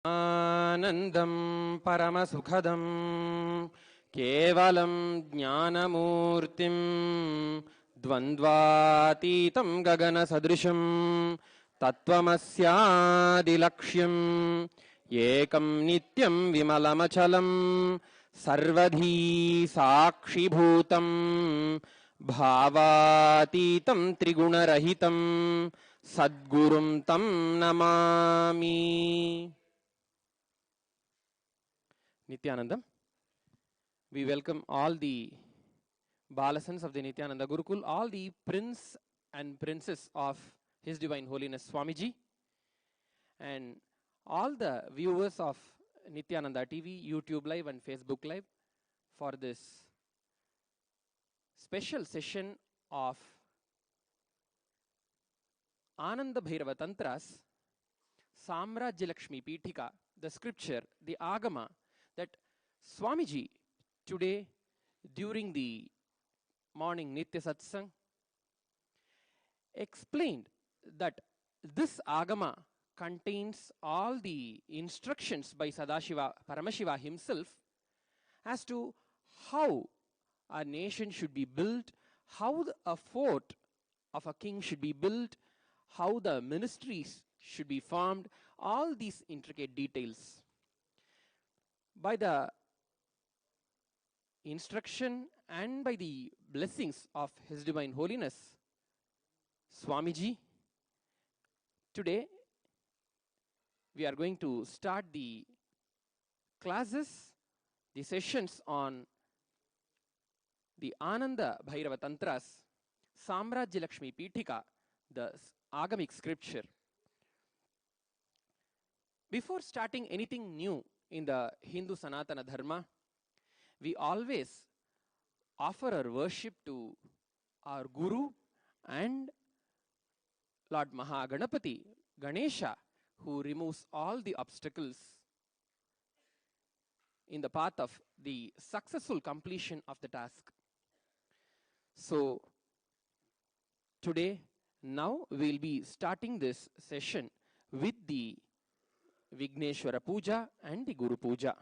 आनन्दं परमसुखदं केवलं ज्ञानमूर्तिं द्वन्द्वातीतं गगनसदृशं तत्त्वमस्यादिलक्ष्यम् एकं नित्यं विमलमचलं सर्वधी साक्षिभूतं भावातीतं त्रिगुणरहितं सद्गुरुं तं Namami. Nityanandam. We welcome all the Balasans of the Nityananda Gurukul, all the prince and princess of His Divine Holiness Swamiji, and all the viewers of Nityananda TV, YouTube Live and Facebook Live for this special session of Ananda Bhairava Tantras, Samrajya Lakshmi Pithika, the scripture, the Agama, that Swamiji today during the morning Nitya Satsang explained that this Agama contains all the instructions by Sadashiva Paramashiva himself as to how a nation should be built, how a fort of a king should be built, how the ministries should be formed, all these intricate details. By the instruction and by the blessings of His Divine Holiness Swamiji, today we are going to start the classes, the sessions on the Ananda Bhairava Tantras, Samrajya Lakshmi Pithika, the Agamic scripture. Before starting anything new in the Hindu Sanatana Dharma, we always offer our worship to our Guru and Lord Mahaganapati, Ganesha, who removes all the obstacles in the path of the successful completion of the task. So today, now we'll be starting this session with the Vigneshwara Puja and the Guru Puja.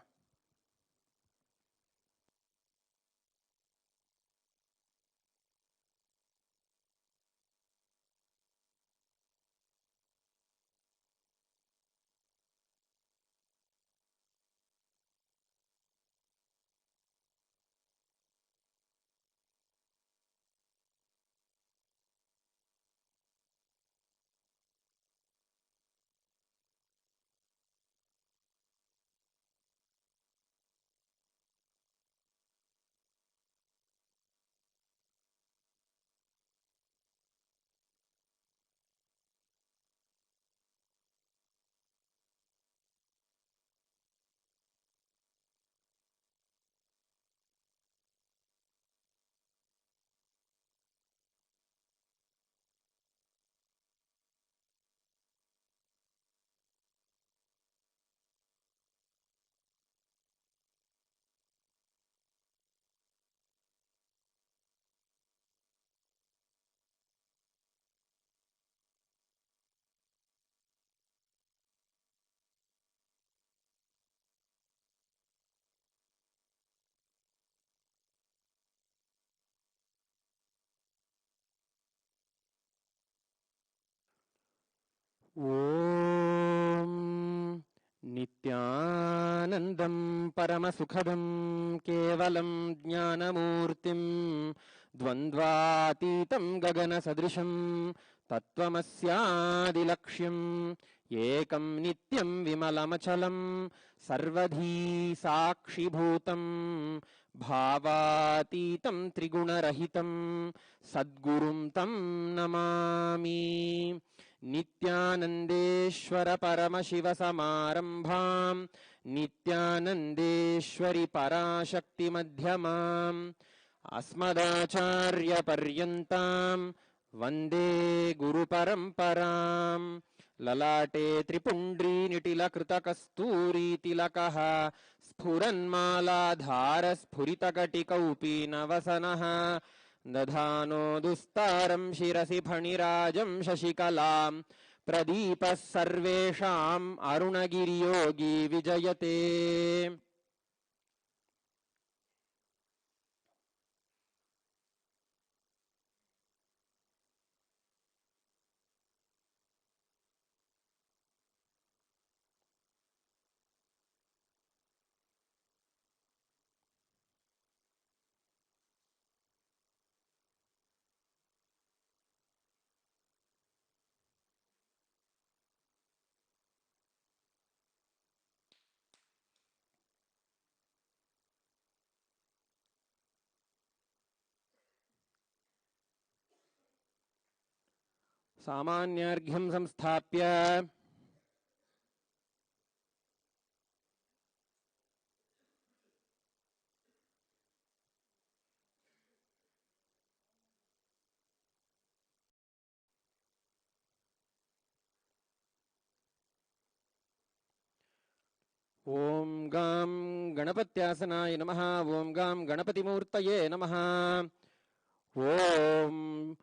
ॐ नित्यानन्दं परमसुखदं केवलं ज्ञानमूर्तिं द्वन्द्वातीतं गगनसदृशं तत्त्वमस्यादिलक्ष्यम् एकं नित्यं विमलमचलं सर्वधी साक्षिभूतं भावातीतं त्रिगुणरहितं सद्गुरुं तं नमामि. नित्यानन्देश्वर परमशिव समारम्भां नित्यानन्देश्वरि पराशक्ति मध्यमाम् अस्मदाचार्य पर्यन्तां वन्दे गुरुपरम्परां. ललाटे त्रिपुण्ड्री निटिलकृतकस्तूरी तिलकः स्फुरन्मालाधार स्फुरितकटिकौपीनवसनः दधानो दुस्तारं शिरसि फणिराजं शशिकलां प्रदीपः सर्वेषाम् अरुणगिरियोगी विजयते। सामान्यार्घ्यं संस्थाप्य ओम गां गणपत्यासनाय नमः। ओम गां गणपतिमूर्तये नमः। ओम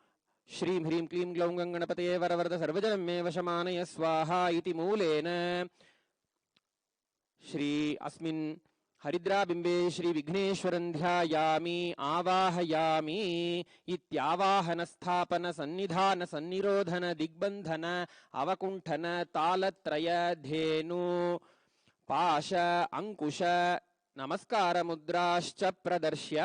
श्रीं ह्रीं क्लीं ग्लौं गं गणपतये वरवरद सर्वजनं मे वशमानय स्वाहा इति मूलेन श्री अस्मिन् हरिद्राबिम्बे श्री विघ्नेश्वरं ध्यायामि आवाहयामि। इत्यावाहन स्थापन सन्निधान सन्निरोधन दिग्बन्धन अवकुण्ठन तालत्रय धेनु पाश अंकुश नमस्कार मुद्राश्च प्रदर्श्य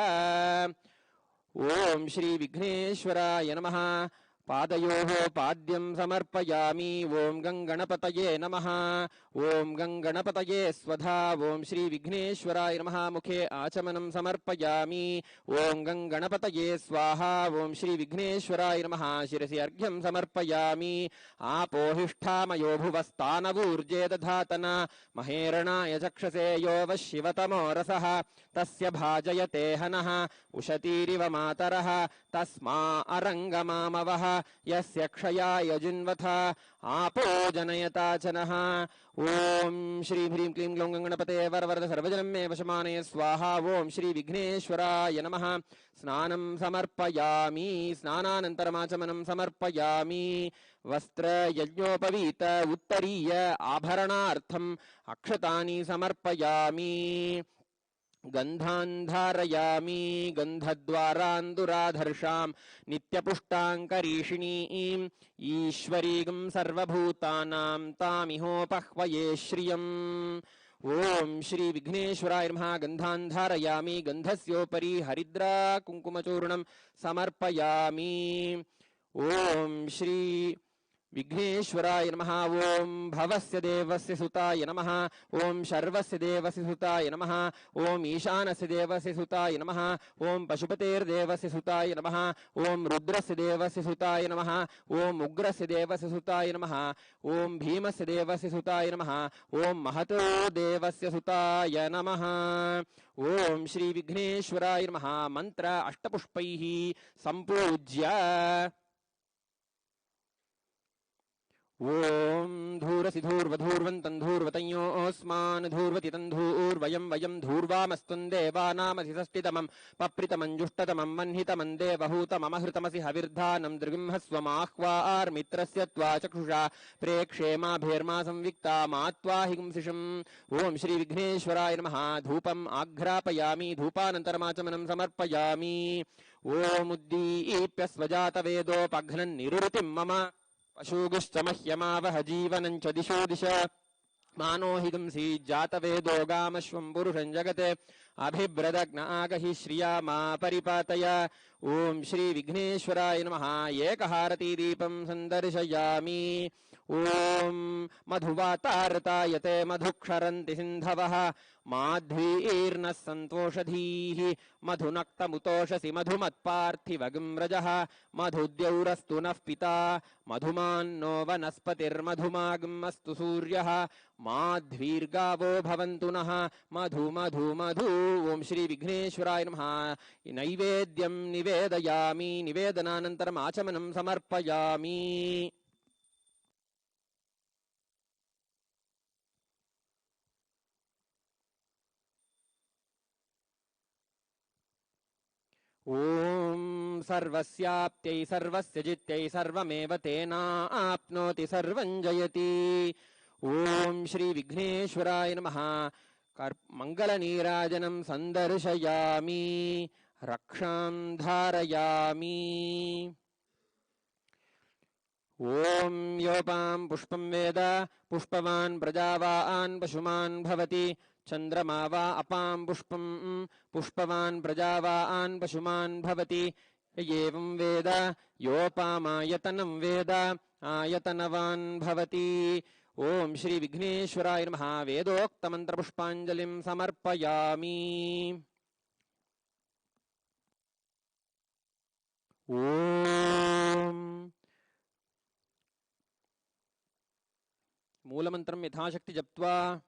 ओम श्री विघ्नेश्वराय नमः। पादयोः पाद्यं समर्पयामि। ओम गणपतये नमः। ओम गणपतये स्वधा। ओम श्री विघ्नेश्वराय नमः। मुखे आचमनं समर्पयामि। ओम गणपतये स्वाहा। ओम श्री विघ्नेश्वराय नमः। शिरसि अर्घ्यं समर्पयामि। आपोहिष्ठामयो भुवस्तानवूर्जे दधातन महेरणाय चक्षसे यो वः शिवतमो रसः तस्य भाजयते हनः उशतीरिव मातरः तस्मा अरङ्गमामवः यस्य क्षयाय जिन्वथ आपो जनयताचनः। ओम श्री ह्रीं क्लीं ग्लौं गणपतये वरवरद सर्वजनं मे वशमानय स्वाहा। ओम श्री विघ्नेश्वराय नमः। स्नानं समर्पयामि। स्नानानन्तरमाचमनं समर्पयामि। वस्त्र यज्ञोपवीत उत्तरीय आभरणार्थम् अक्षतानि समर्पयामि। गन्धान् धारयामि। गन्धद्वारान्दुराधर्षां नित्यपुष्टाङ्करीषिणीं ईश्वरीं सर्वभूतानां तामिहोपह्वये श्रियम्। ओम श्री विघ्नेश्वराय नमः। गन्धान् धारयामि। गन्धस्योपरि हरिद्रा कुङ्कुमचूर्णं समर्पयामि। ओम श्री विघ्नेश्वराय नमः। ओम भवस्य देवस्य सुताय नमः। ओम शर्वस्य देवस्य सुताय नमः। ओम ईशानस्य देवस्य सुताय नमः। ओम पशुपतेर्देवस्य सुताय नमः। ओम रुद्रस्य देवस्य सुताय नमः। ओम उग्रस्य देवस्य सुताय नमः। ओम भीमस्य देवस्य सुताय नमः। ओम महतो देवस्य सुताय नमः। ओम श्री विघ्नेश्वराय नमः। मंत्र अष्टपुष्पैः संपूज्य ओम धूरसि धूर्वधूर्वन्तं धूर्वतयोऽस्मान् धूर्वति तं धूर्वयं वयं धूर्वामस्तुं देवानामधिषष्टितमं पप्रितमं जुष्टतमं वह्नितमं देवहूतममहृतमसि हविर्धानं दृगिंहस्वमाह्वार्मित्रस्य त्वा चक्षुषा प्रेक्षेमाभेर्मा संविक्ता मा त्वा हिंसिषम्। ओम श्री विघ्नेश्वराय नमः। धूपम् आघ्रापयामि। धूपानन्तरमाचमनं समर्पयामि। ओम उद्दीप्य स्वजातवेदोपघ्नन् निरुतिं मम पशुगुश्च मह्यमावह जीवनं च दिशो दिश मानो हि गुंसी जातवेदो गामश्वं पुरुषं जगते अभिव्रदग्न आगहि श्रिया मा परिपातय। ओम श्री विघ्नेश्वराय नमः। एकहारती दीपं सन्दर्शयामि। ओम मधुवातारतायते मधुक्षरन्ति सिन्धवः माध्वीर्नः सन्तोषधीः मधुनक्तमुतोषसि मधुमत्पार्थिवगं रजः मधुद्यौरस्तु नः पिता मधुमान्नो वनस्पतिर्मधुमागमस्तु सूर्यः माध्वीर्गावो भवन्तु नः मधु मधु मधु। ओम श्री विघ्नेश्वराय नमः। नैवेद्यं निवेदयामि। निवेदनानन्तरम् आचमनं समर्पयामि। ओम सर्वस्याप्त्यै सर्वस्य जित्यै सर्वमेव तेनाप्नोति सर्वं जयति। ओम श्री विघ्नेश्वराय नमः। मंगलनीराजनं संदर्शयामि, रक्षां धारयामि। ओम योपां पुष्पं वेद पुष्पवान् प्रजावान् पशुमान् भवति। चंद्रमा वा अपां पुष्पं पुष्पवान् प्रजावान् पशुमान् भवति। एवं वेद योपामायतनं वेद आयतनवान् भवति। ओम श्री विघ्नेश्वराय नमः। वेदोक्त मंत्र पुष्पांजलिं समर्पयामि। ओम मूलमंत्रं यथाशक्ति जप्त्वा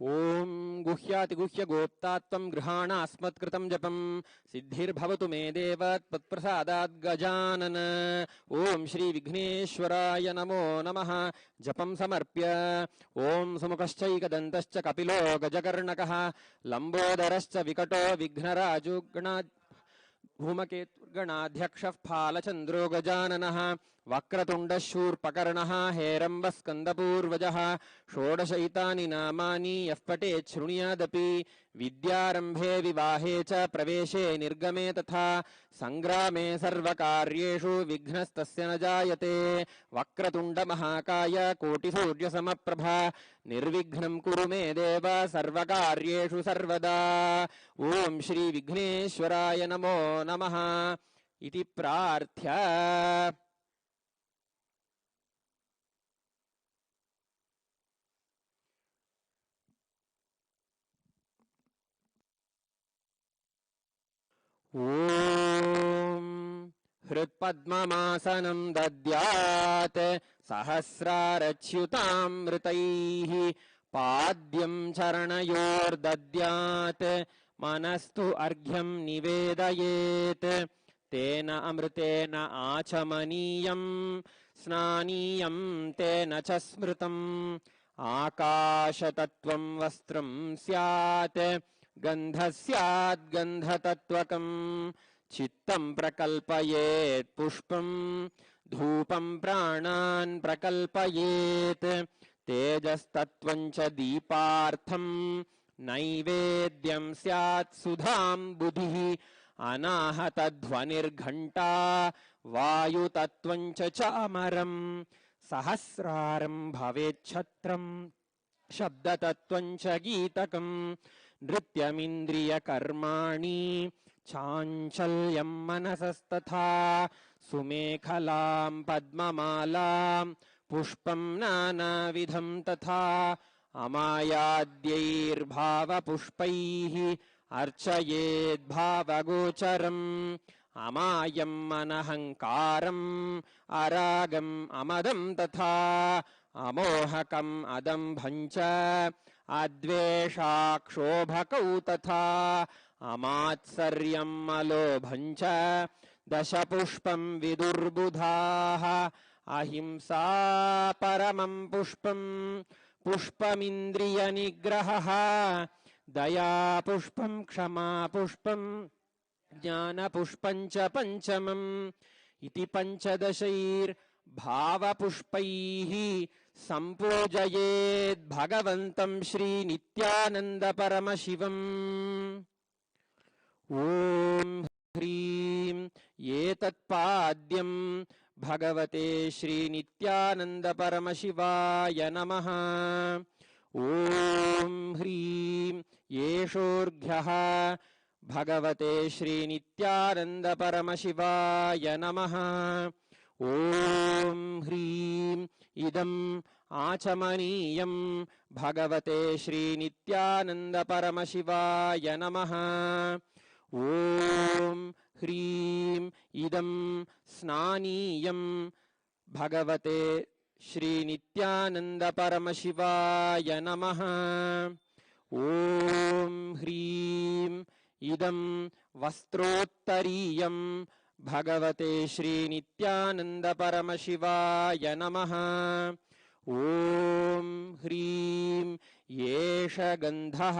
ओम गुह्यातिगुह्य गोप्तात्वं गृहाण अस्मत्कृतं जपं सिद्धिर्भवतु मे देव त्वत्प्रसादात् गजानन। ओम श्री विघ्नेश्वराय नमो नमः। जपं समर्प्य ओम सुमुखश्चैकदन्तश्च कपिलो गजकर्णकः लंबोदरश्च विकटो विघ्नराजुगणा धूमकेतुर्गणाध्यक्षः फालचन्द्रो गजाननः वक्रतुण्डः शूर्पकर्णः हेरम्बः स्कन्दपूर्वजः षोडशैतानि नामानि यः पठेत् शृणुयादपि विद्यारम्भे विवाहे च प्रवेशे निर्गमे तथा संग्रामे सर्वकार्येषु विघ्नस्तस्य न जायते। वक्रतुण्डमहाकाय कोटिसूर्यसमप्रभा निर्विघ्नं कुरु मे देव सर्वकार्येषु सर्वदा। ओम श्री विघ्नेश्वराय नमो नमः इति प्रार्थ्य ओम हृत्पद्ममासनं दद्यात् सहस्रारच्युतामृतैः पाद्यं चरणयोर्दद्यात् मनस्तु अर्घ्यं निवेदयेत्। तेन अमृतेन आचमनीयं स्नानीयं तेन च स्मृतम्। आकाशतत्त्वं वस्त्रं स्यात् गन्धस्यात् गन्धतत्त्वकम्। चित्तं प्रकल्पयेत् पुष्पं धूपं प्राणान् प्रकल्पयेत्। तेजस्तत्त्वं च दीपार्थं नैवेद्यं स्यात् सुधां बुधिः। अनाहतध्वनिर्घण्टा वायुतत्त्वं च चामरम्। सहस्रारं भवेच्छत्रं शब्दतत्त्वं च गीतकम्। नृत्यमिन्द्रियकर्माणि चाञ्चल्यं मनसस्तथा। सुमेखलां पद्ममालां पुष्पं नानाविधं तथा। अमायाद्यैर्भावपुष्पैः अर्चयेद्भावगोचरम्। अमायम् अनहङ्कारम् अरागम् अमदं तथा। अमोहकम् अदम्भं च अद्वेषाक्षोभकौ तथा। अमात्सर्यम् अलोभं च दशपुष्पं विदुर्बुधाः। अहिंसा परमं पुष्पं पुष्पमिन्द्रियनिग्रहः। दया पुष्पं क्षमा पुष्पं ज्ञानपुष्पं च पंचमम्। इति पंचदशैर्भावपुष्पैः सम्पूजयेद् भगवन्तं श्रीनित्यानन्दपरमशिवम्। ॐ ह्रीं एतत्पाद्यं भगवते श्रीनित्यानन्दपरमशिवाय नमः। ॐ ह्रीं येषोऽर्घ्यः भगवते श्रीनित्यानन्दपरमशिवाय नमः। ॐ ह्रीं इदम् आचमनीयं भगवते श्रीनित्यानन्दपरमशिवाय नमः। ॐ ह्रीं इदं स्नानीयं भगवते श्रीनित्यानंद परमशिवाय नमः। ॐ ह्रीं इदं वस्त्रोत्तरीयं भगवते श्रीनित्यानंद परमशिवाय नमः। ॐ ह्रीं एष गन्धः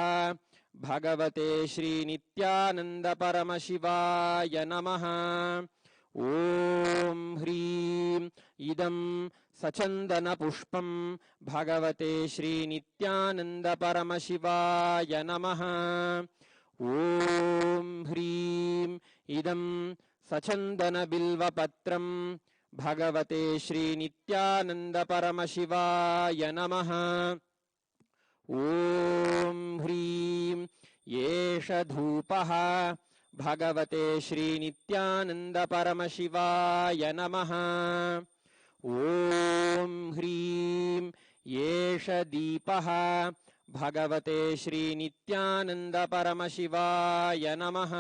भगवते श्रीनित्यानंद परमशिवाय नमः। ॐ ह्रीं इदं सचन्दनपुष्पं भगवते श्रीनित्यानंद परमशिवाय नमः। ॐ ह्रीं इदं सचन्दनबिल्वपत्रं भगवते श्रीनित्यानंद परमशिवाय नमः। ॐ ह्रीं एष धूपः भगवते श्रीनित्यानंद परमशिवाय नमः। ॐ ह्रीं एष दीपः भगवते श्रीनित्यानंद परमशिवाय नमः।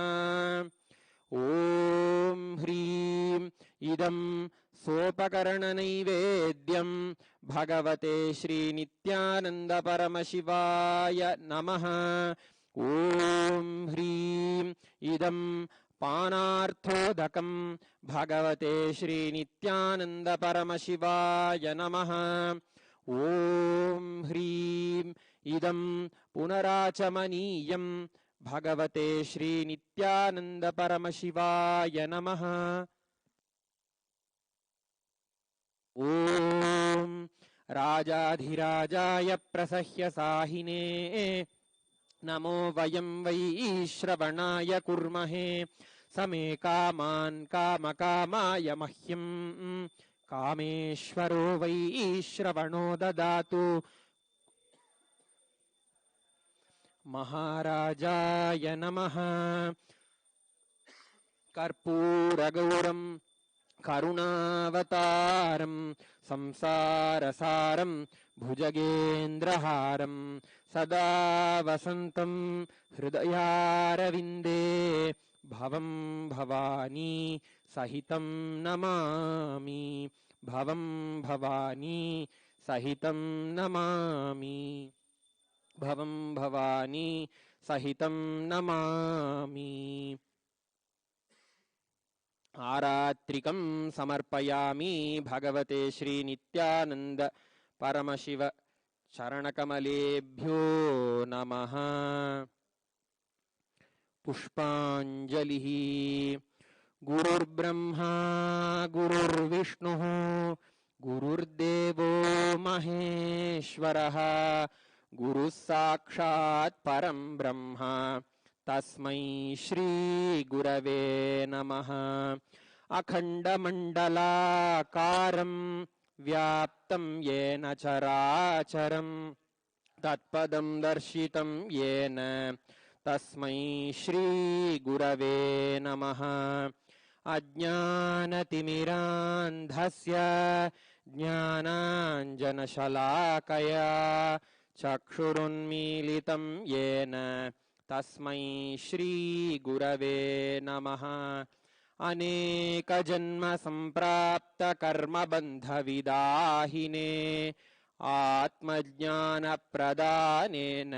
ॐ ह्रीं इदं सोपकरणनैवेद्यं भगवते श्रीनित्यानंद परमशिवाय नमः। ॐ ह्रीं इदं पानार्थोदकं भगवते श्रीनित्यानंद परमशिवाय नमः। ॐ ह्रीं इदं पुनराचमनीयं भगवते श्रीनित्यानंद परमशिवाय नमः। ॐ राजाधिराजाय प्रसह्य साहिने नमो वयं वै श्रवणाय कुर्महे। समे कामान् कामकामाय मह्यं कामेश्वरो वै श्रवणो ददातु। महाराजाय नमः। कर्पूरगौरं करुणावतारं संसारसारं भुजगेन्द्रहारं सदा वसन्तं हृदयारविन्दे भवं भवानी सहितं नमामि। भवं भवानी सहितं नमामि। भवं भवानी सहितं नमामि। आरात्रिकं समर्पयामि भगवते श्रीनित्यानंद परमशिव चरणकमलेभ्यो नमः। पुष्पाञ्जलिः। गुरुर्ब्रह्मा गुरुर्विष्णुः गुरुर्देवो महेश्वरः गुरुः साक्षात् परं ब्रह्म तस्मै श्री गुरवे नमः। अखण्डमण्डलाकारं व्याप्तं येन चराचरं तत्पदं दर्शितं येन तस्मै श्री गुरवे नमः। अज्ञानतिमिरान्धस्य ज्ञानाञ्जनशलाकया चक्षुरुन्मीलितं येन तस्मै श्री गुरवे नमः। अनेकजन्म संप्राप्त कर्मबन्धविदाहिने आत्मज्ञानप्रदानेन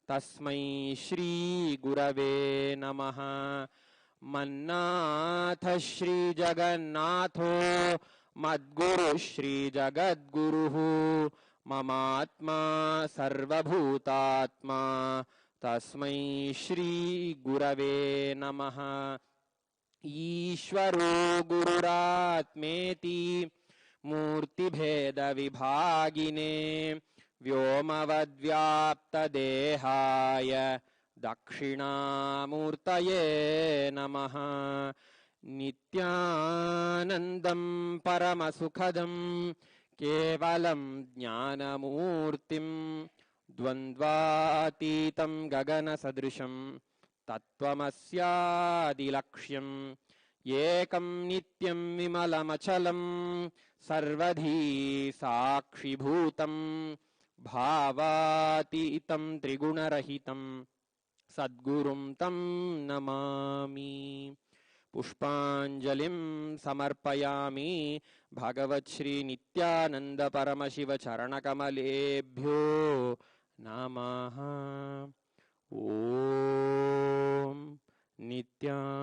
तस्मै श्री गुरवे नमः। मन्नाथ श्री जगन्नाथो मद्गुरु श्री जगद्गुरुः ममात्मा सर्वभूतात्मा तस्मै श्री गुरवे नमः। ईश्वरो गुरुरात्मेति मूर्तिभेदविभागिने व्योमवद्व्याप्तदेहाय दक्षिणामूर्तये नमः। नित्यानन्दं परमसुखदं केवलं ज्ञानमूर्तिं द्वन्द्वातीतं गगनसदृशं तत्त्वमस्यादिलक्ष्यम् एकं नित्यं विमलमचलं सर्वधी साक्षिभूतं भावातीतं त्रिगुणरहितं सद्गुरुं तं नमामि। पुष्पाञ्जलिं समर्पयामि भगवत् श्री नित्यानंद परमशिव चरणकमलेभ्यो नमः। ओम नित्यानंदम्।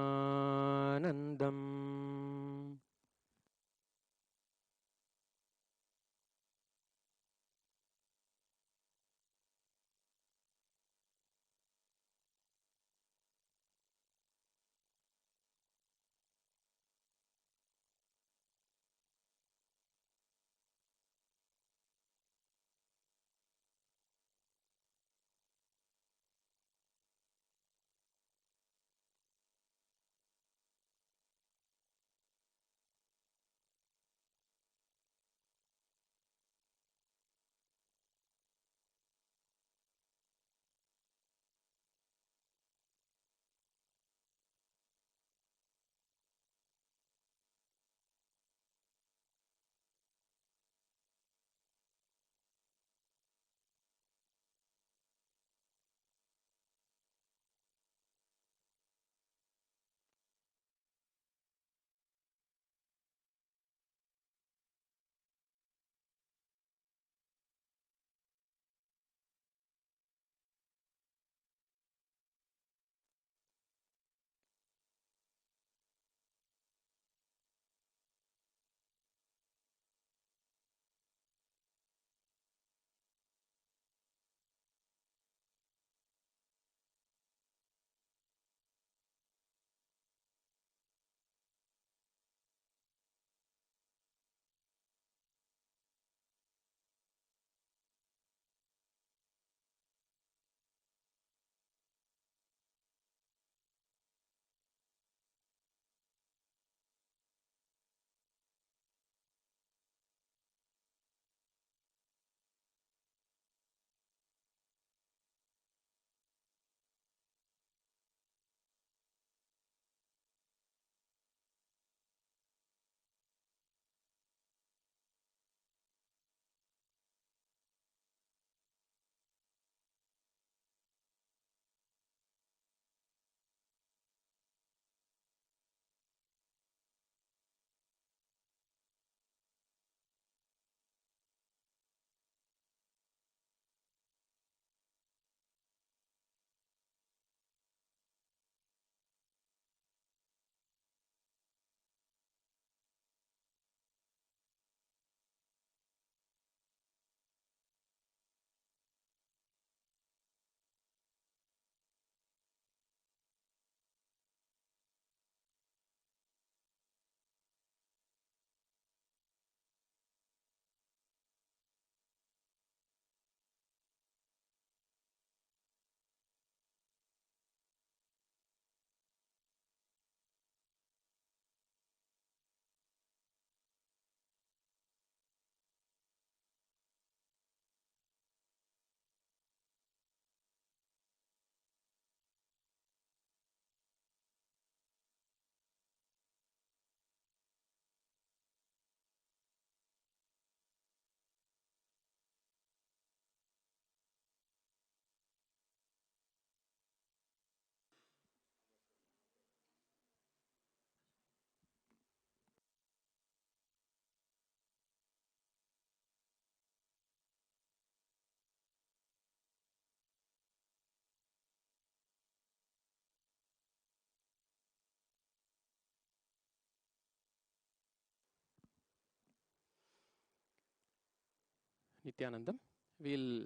Nityanandam. We'll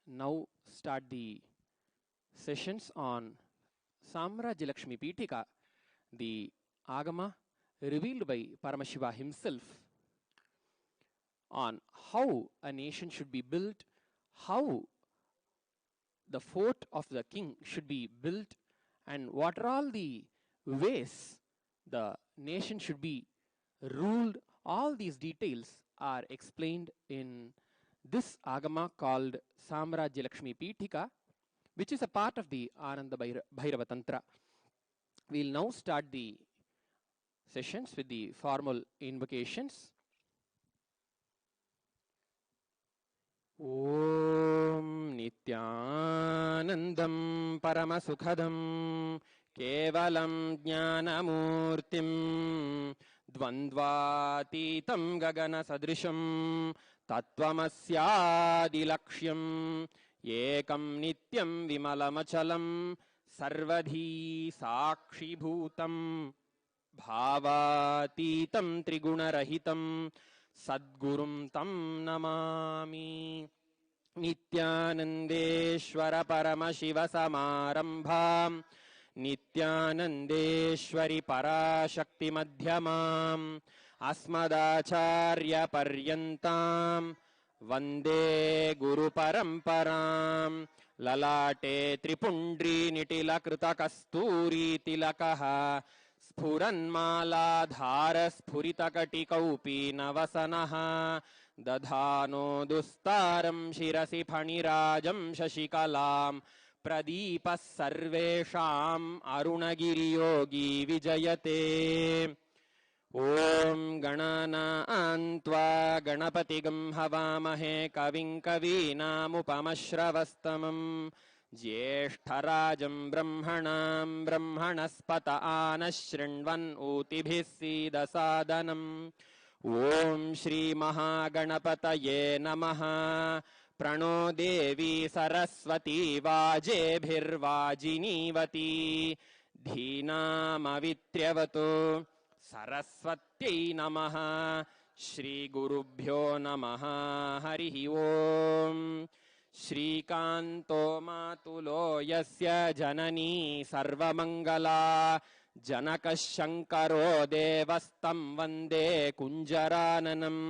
now start the sessions on Samrajyalakshmi Pitika, the Agama revealed by Paramashiva himself on how a nation should be built, how the fort of the king should be built, and what are all the ways the nation should be ruled. All these details are explained in this Agama called Samrajyalakshmi Pitika, which is a part of the Ananda Bhairava Tantra. We'll now start the sessions with the formal invocations. Om Nityanandam Paramasukhadam केवलं ज्ञानमूर्तिं द्वन्द्वातीतं गगनसदृशं तत्त्वमस्यादिलक्ष्यम् एकं नित्यं विमलमचलं सर्वधी साक्षिभूतं भावातीतं त्रिगुणरहितं सद्गुरुं तं नमामि। नित्यानन्देश्वर परमशिव समारम्भां नित्यानन्देश्वरि पराशक्ति मध्यमाम् अस्मदाचार्यपर्यन्तां वन्दे गुरुपरम्परां। ललाटे त्रिपुण्ड्रीनिटिलकृतकस्तूरीतिलकः स्फुरन्मालाधारस्फुरितकटिकौपीनवसनः दधानो दुस्तारं शिरसि फणिराजं शशिकलां प्रदीपः सर्वेषाम् अरुणगिरियोगी विजयते। ॐ गणानान्त्वा गणपतिगं हवामहे कविं कवीनामुपमश्रवस्तमं ज्येष्ठराजं ब्रह्मणां ब्रह्मणस्पत आनः शृण्वन् ऊतिभिः सीदसादनम्। ॐ श्रीमहागणपतये नमः। प्रणो देवी सरस्वती वाजेभिर्वाजिनीवती धीनामवित्र्यवतु सरस्वत्यै नमः। श्रीगुरुभ्यो नमः। हरिः ॐ। श्रीकान्तो मातुलो यस्य जननी सर्वमङ्गला जनकः शङ्करो देवस्तं वन्दे कुञ्जराननम्।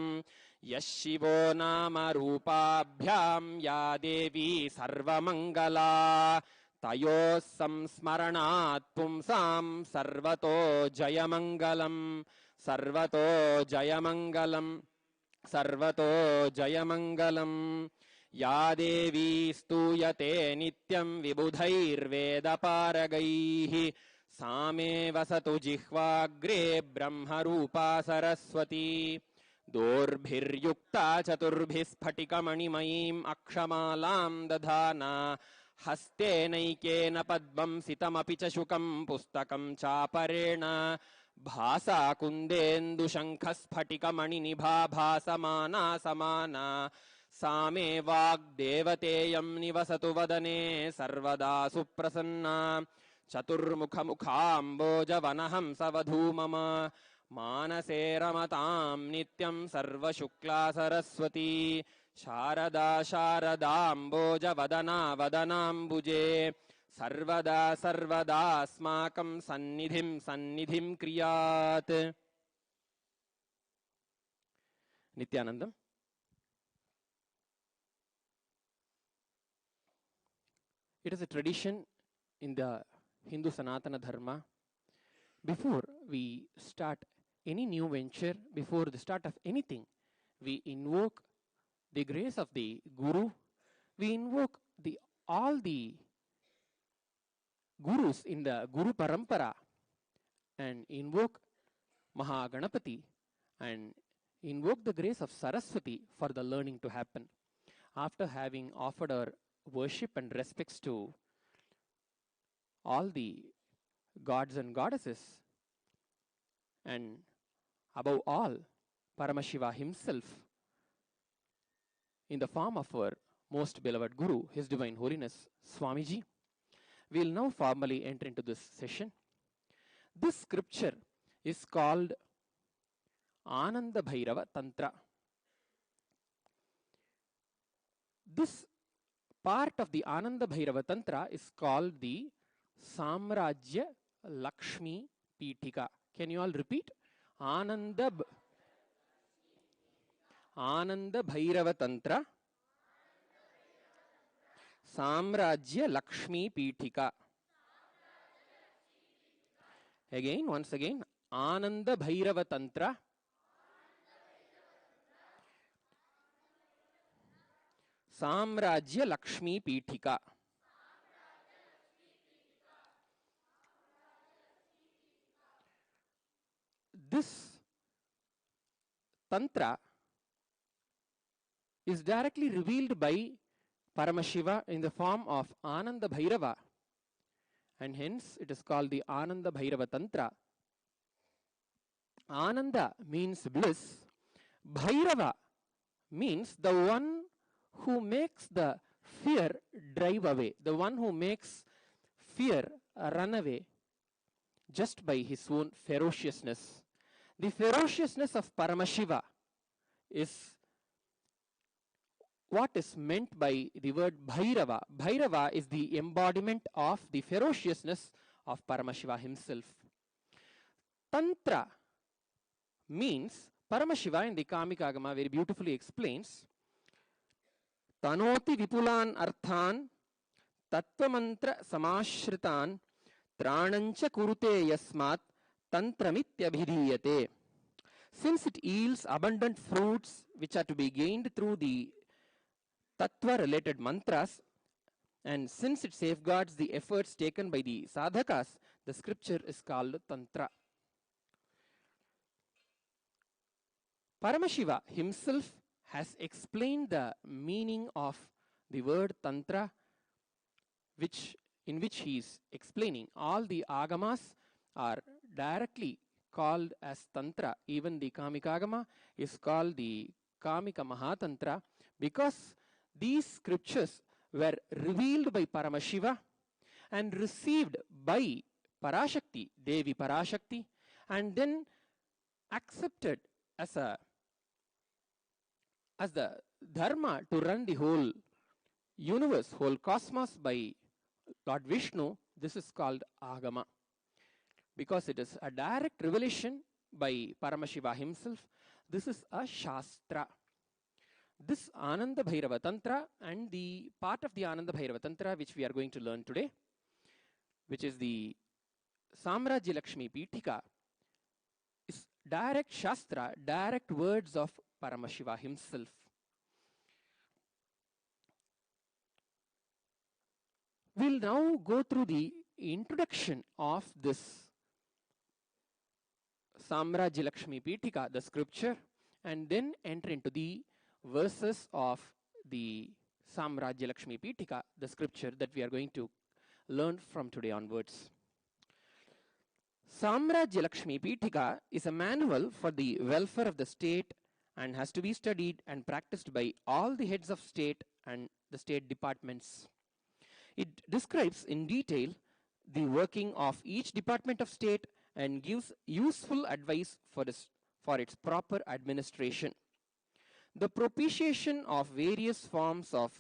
यः शिवो नाम रूपाभ्यां या देवी सर्वमङ्गला तयोः संस्मरणात् पुंसां सर्वतो जयमङ्गलम् सर्वतो जयमङ्गलम् सर्वतो जयमङ्गलम्। या देवी स्तूयते नित्यं विबुधैर्वेदपारगैः सा मे वसतु जिह्वाग्रे ब्रह्मरूपा सरस्वती। दोर्भिर्युक्ता चतुर्भिः स्फटिकमणिमयीम् अक्षमालां दधाना हस्तेनैकेन पद्मं सितमपि च शुकं पुस्तकं चापरेण भासा कुन्देन्दुशङ्खस्फटिकमणिनिभा भासमाना समाना सा मे वाग्देवतेयं निवसतु वदने सर्वदा सुप्रसन्ना। चतुर्मुखमुखाम्बोजवनहंसवधू मम मानसे रमतां नित्यं सर्वशुक्ला सरस्वती। शारदा शारदाम्बोजवदना वदनाम्बुजे सर्वदा सर्वदास्माकं सन्निधिं सन्निधिं क्रियात्। नित्यानन्दम्। It is a tradition in the Hindu Sanatana Dharma, before we start any new venture, before the start of anything, we invoke the grace of the Guru, we invoke all the Gurus in the Guru Parampara and invoke Mahaganapati and invoke the grace of Saraswati for the learning to happen. After having offered our worship and respects to all the gods and goddesses, and above all Paramashiva himself in the form of our most beloved Guru, His Divine Holiness Swamiji, we will now formally enter into this session. This scripture is called Ananda Bhairava Tantra. This part of the Ananda Bhairava Tantra is called the Samrajya Lakshmi Pitika. Can you all repeat? Ananda Bhairava Tantra Samrajya Lakshmi Pitika. Again, once again, Ananda Bhairava Tantra Samrajya Lakshmi Pitika. This Tantra is directly revealed by Paramashiva in the form of Ananda Bhairava, and hence it is called the Ananda Bhairava Tantra. Ananda means bliss, Bhairava means the one who makes the fear drive away, the one who makes fear run away just by his own ferociousness. The ferociousness of Paramashiva is what is meant by the word Bhairava. Bhairava is the embodiment of the ferociousness of Paramashiva himself. Tantra means, Paramashiva in the Kamika Agama very beautifully explains, Tanoti Vipulan Arthan Tattvamantra Samashritan Tranancha Kurute Yasmat Tantramityabhidhiyate. Since it yields abundant fruits which are to be gained through the Tattva related mantras, and since it safeguards the efforts taken by the sadhakas, the scripture is called Tantra. Paramashiva himself has explained the meaning of the word Tantra, in which he is explaining all the agamas are directly called as Tantra. Even the Kamika Agama is called the Kamika Mahatantra because these scriptures were revealed by Paramashiva and received by Parashakti, Devi Parashakti, and then accepted as the dharma to run the whole universe, whole cosmos by Lord Vishnu. This is called Agama because it is a direct revelation by Paramashiva himself. This is a Shastra. This Ananda Bhairava Tantra and the part of the Ananda Bhairava Tantra which we are going to learn today, which is the Samrajya Lakshmi Pithika, is direct Shastra, direct words of Paramashiva himself. We'll now go through the introduction of this Samrajya Lakshmi Pithika, the scripture, and then enter into the verses of the Samrajya Lakshmi Pithika, the scripture that we are going to learn from today onwards. Samrajya Lakshmi Pithika is a manual for the welfare of the state and has to be studied and practiced by all the heads of state and the state departments. It describes in detail the working of each department of state and gives useful advice for its proper administration. The propitiation of various forms of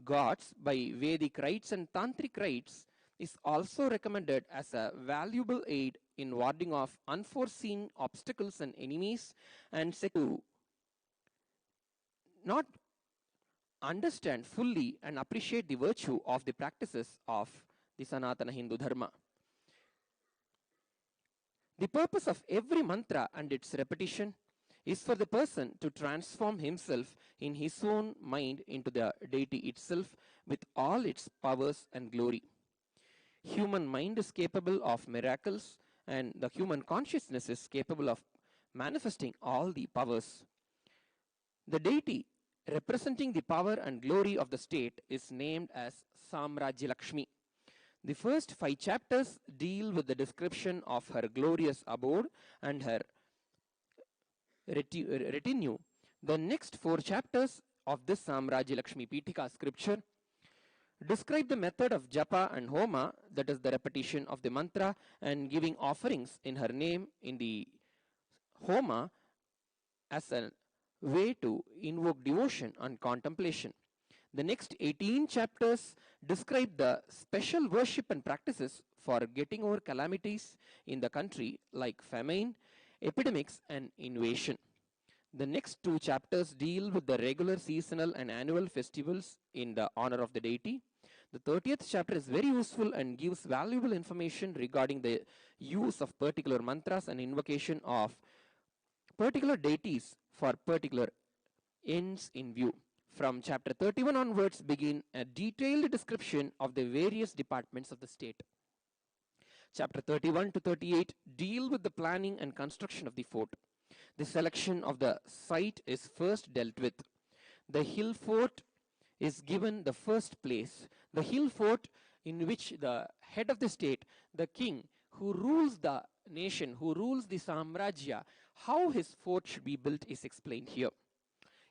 gods by Vedic rites and Tantric rites is also recommended as a valuable aid in warding off unforeseen obstacles and enemies, and to not understand fully and appreciate the virtue of the practices of the Sanatana Hindu Dharma. The purpose of every mantra and its repetition is for the person to transform himself in his own mind into the deity itself with all its powers and glory. Human mind is capable of miracles, and the human consciousness is capable of manifesting all the powers. The deity representing the power and glory of the state is named as Samrajya Lakshmi. The first 5 chapters deal with the description of her glorious abode and her retinue. The next 4 chapters of this Samrajya Lakshmi Pithika scripture describe the method of japa and homa, that is the repetition of the mantra and giving offerings in her name in the homa as a way to invoke devotion and contemplation. The next 18 chapters describe the special worship and practices for getting over calamities in the country like famine, epidemics, and invasion. The next 2 chapters deal with the regular seasonal and annual festivals in the honor of the deity. The 30th chapter is very useful and gives valuable information regarding the use of particular mantras and invocation of particular deities for particular ends in view. From chapter 31 onwards begin a detailed description of the various departments of the state. Chapter 31 to 38 deal with the planning and construction of the fort. The selection of the site is first dealt with. The hill fort is given the first place. The hill fort in which the head of the state, the king who rules the nation, who rules the Samrajya, how his fort should be built is explained here.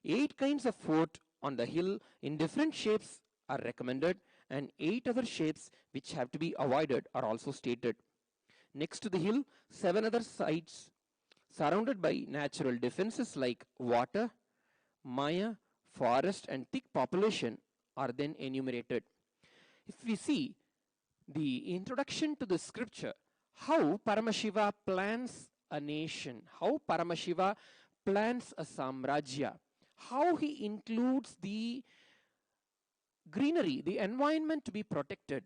8 kinds of fort on the hill in different shapes are recommended, and 8 other shapes which have to be avoided are also stated. Next to the hill, 7 other sites surrounded by natural defenses like water, maya, forest, and thick population are then enumerated. If we see the introduction to the scripture, how Paramashiva plans a nation, how Paramashiva plans a Samrajya, how he includes the greenery, the environment to be protected,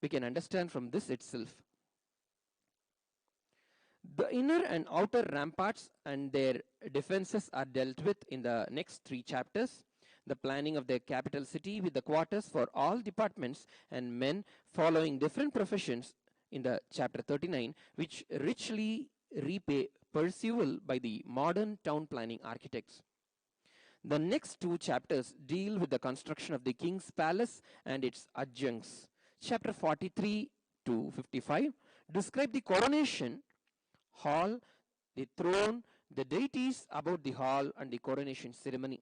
we can understand from this itself. The inner and outer ramparts and their defenses are dealt with in the next 3 chapters. The planning of the capital city with the quarters for all departments and men following different professions in the chapter 39, which richly repay pursual by the modern town planning architects. The next 2 chapters deal with the construction of the king's palace and its adjuncts. Chapter 43 to 55 describe the coronation hall, the throne, the deities about the hall, and the coronation ceremony.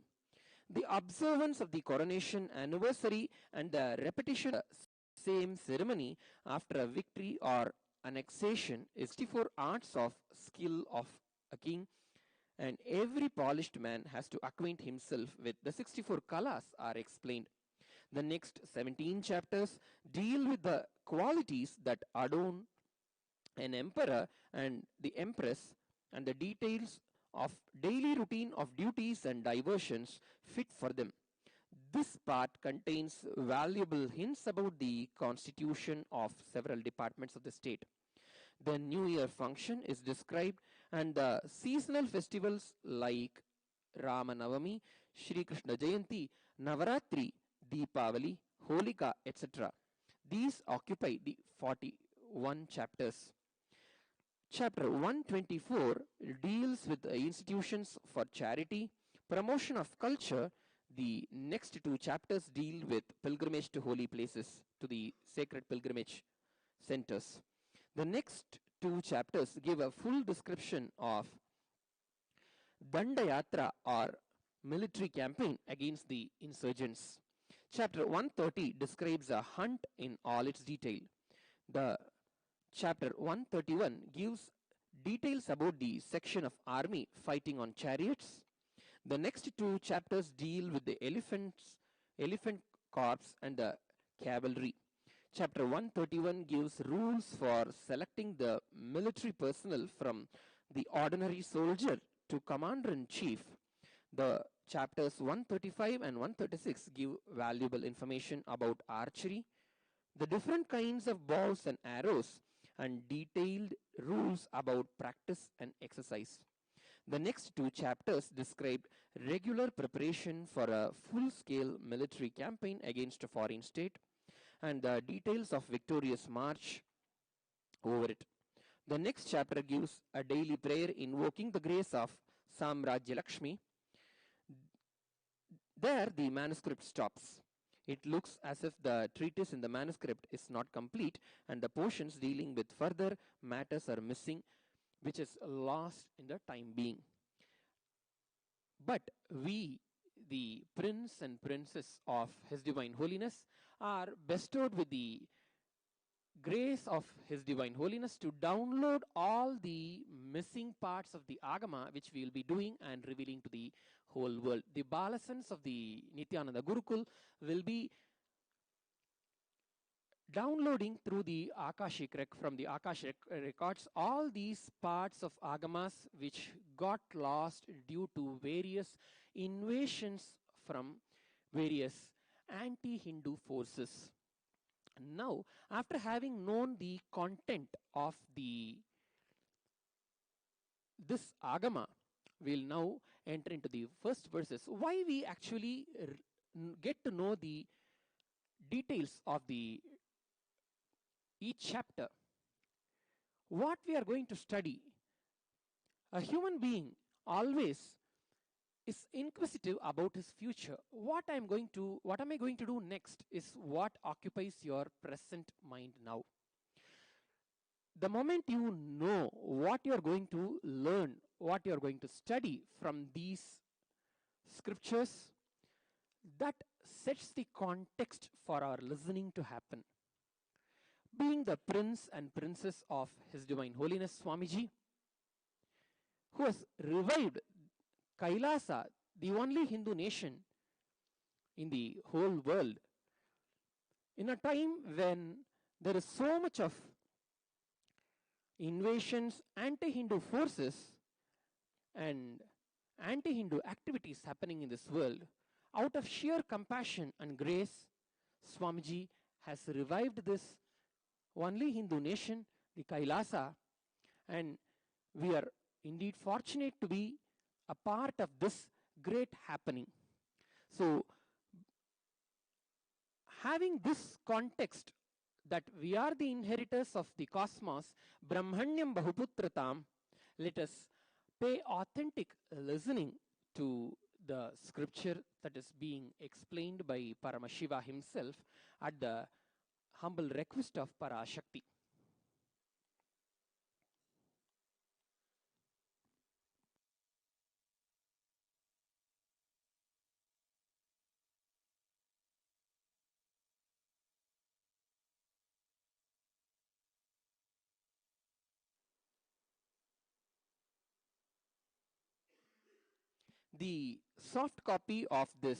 The observance of the coronation anniversary and the repetition of the same ceremony after a victory or annexation is 64 arts of skill of a king, and every polished man has to acquaint himself with the 64 kalas are explained. The next 17 chapters deal with the qualities that adorn an emperor and the empress, and the details of daily routine of duties and diversions fit for them. This part contains valuable hints about the constitution of several departments of the state. The New Year function is described, and the seasonal festivals like Rama Navami, Shri Krishna Jayanti, Navaratri, Deepavali, Holika, etc. These occupy the 41 chapters. Chapter 124 deals with the institutions for charity, promotion of culture. The next 2 chapters deal with pilgrimage to holy places, to the sacred pilgrimage centers. The next 2 chapters give a full description of Dandayatra or military campaign against the insurgents. Chapter 130 describes a hunt in all its detail. The Chapter 131 gives details about the section of army fighting on chariots. The next 2 chapters deal with the elephant corps and the cavalry. Chapter 131 gives rules for selecting the military personnel from the ordinary soldier to commander-in-chief. The chapters 135 and 136 give valuable information about archery, the different kinds of bows and arrows, and detailed rules about practice and exercise. The next 2 chapters describe regular preparation for a full-scale military campaign against a foreign state and the details of victorious march over it. The next chapter gives a daily prayer invoking the grace of Samrajya Lakshmi. There the manuscript stops. It looks as if the treatise in the manuscript is not complete and the portions dealing with further matters are missing, which is lost in the time being. But we, the prince and princess of His Divine Holiness, are bestowed with the grace of His Divine Holiness to download all the missing parts of the Agama, which we will be doing and revealing to the whole world. The Balasans of the Nityananda Gurukul will be downloading through the from the Akashic records all these parts of Agamas which got lost due to various invasions from various anti-Hindu forces. Now, after having known the content of this Agama, we'll now enter into the first verses. Why we actually get to know the details of each chapter. What we are going to study, a human being always is inquisitive about his future. What am I going to do next is what occupies your present mind now. The moment you know what you're going to learn, what you're going to study from these scriptures, that sets the context for our listening to happen. Being the prince and princess of His Divine Holiness Swamiji, who has revived Kailasa, the only Hindu nation in the whole world, in a time when there is so much of invasions, anti-Hindu forces, and anti-Hindu activities happening in this world, out of sheer compassion and grace, Swamiji has revived this only Hindu nation, the Kailasa, and we are indeed fortunate to be a part of this great happening. So, having this context that we are the inheritors of the cosmos, Brahmanyam Bahuputratam, let us pay authentic listening to the scripture that is being explained by Paramashiva himself at the humble request of Parashakti. The soft copy of this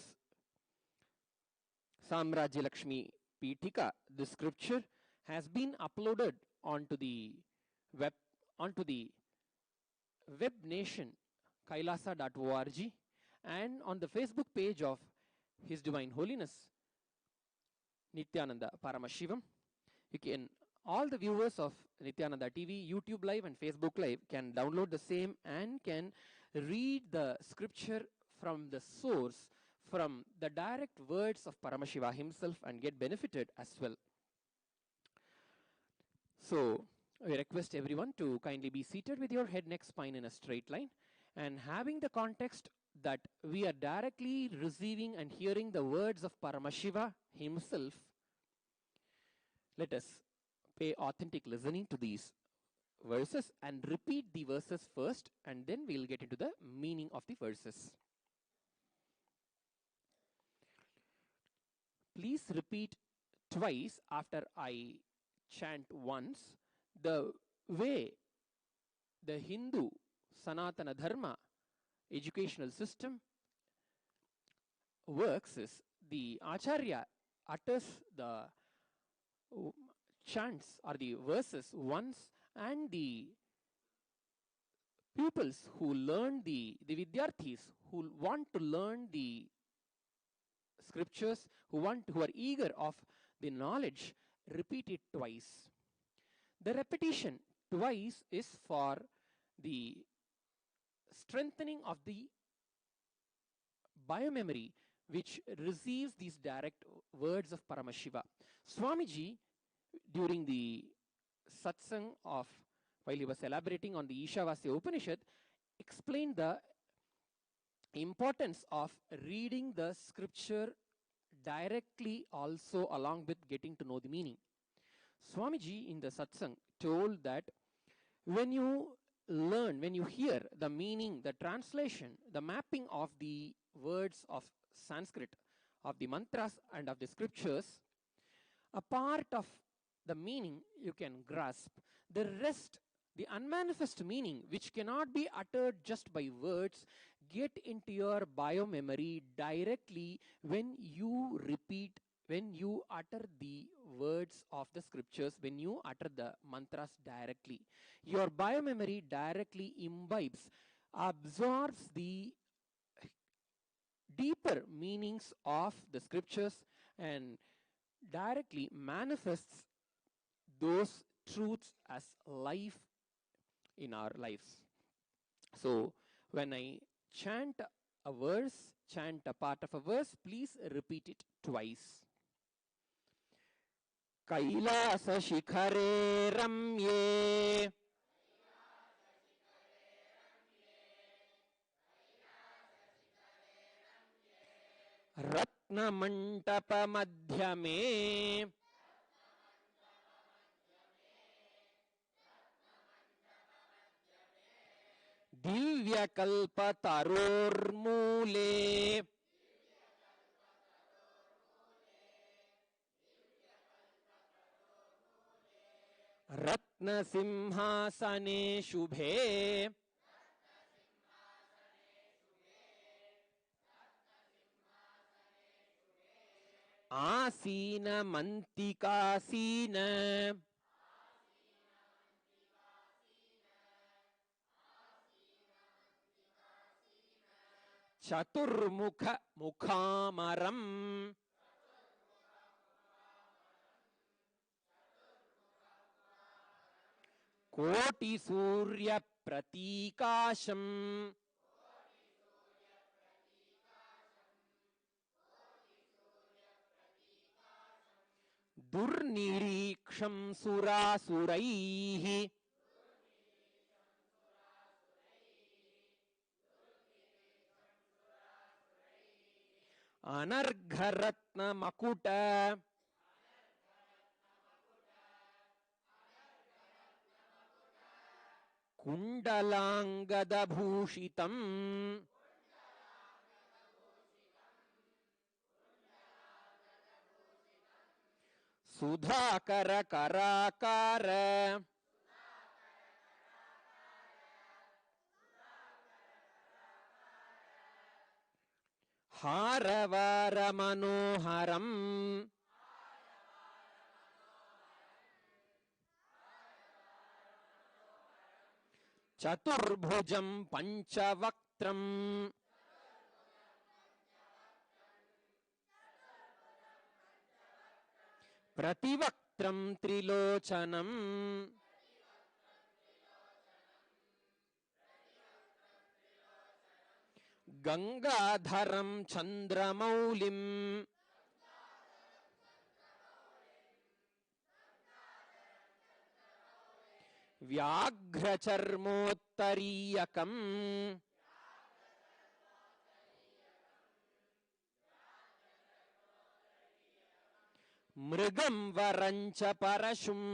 Samrajya Lakshmi Pitika, the scripture, has been uploaded onto the web nation kailasa.org and on the Facebook page of His Divine Holiness Nityananda Paramashivam. You can, all the viewers of Nityananda TV, YouTube Live and Facebook Live can download the same and can read the scripture from the source, from the direct words of Paramashiva himself, and get benefited as well. So, I request everyone to kindly be seated with your head, neck, spine in a straight line, and having the context that we are directly receiving and hearing the words of Paramashiva himself. Let us pay authentic listening to these verses and repeat the verses first, and then we'll get into the meaning of the verses. Please repeat twice after I chant once. The way the Hindu Sanatana Dharma educational system works is the Acharya utters the chants or the verses once, and the pupils who learn the Vidyarthis who want to learn the scriptures, who are eager of the knowledge, repeat it twice. The repetition twice is for the strengthening of the biomemory which receives these direct words of Paramashiva. Swamiji, during the satsang of, while he was elaborating on the Ishavasya Upanishad, explained the importance of reading the scripture directly also along with getting to know the meaning. Swamiji in the satsang told that when you learn, when you hear the meaning, the translation, the mapping of the words of Sanskrit, of the mantras and of the scriptures, a part of the meaning you can grasp. The rest, the unmanifest meaning, which cannot be uttered just by words, get into your biomemory directly when you repeat, when you utter the words of the scriptures, when you utter the mantras directly. Your biomemory directly imbibes, absorbs the deeper meanings of the scriptures and directly manifests those truths as life in our lives. So when I chant a verse, chant a part of a verse, please repeat it twice. Kailasa shikhare ramye रत्नमण्टप मध्यमे दिव्यकल्पतरोर्मूले रत्नसिंहासने शुभे आसीनमन्तिकासीन चतुर्मुख मुखामरम् कोटिसूर्यप्रतीकाशम् दुर्निरीक्षं सुरासुरैः अनर्घरत्नमकुट कुण्डलाङ्गदभूषितम् सुधाकर कराकार हारवार मनोहरम् चतुर्भुजं पंचवक्त्रम् प्रतिवक्त्रं त्रिलोचनम् गंगाधरं चंद्रमौलिम् व्याघ्रचर्मोत्तरीयकम् मृगं वरञ्च परशुम्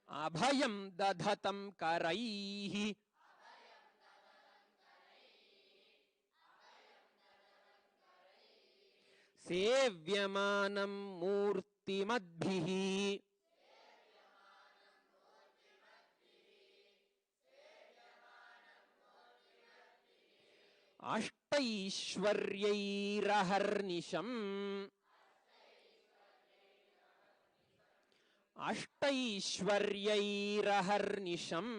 अभयं दधतं करैः सेव्यमानं मूर्तिमद्भिः अष्टैश्वर्यैरहर्निशम् अष्टैश्वर्यैरहर्निशम्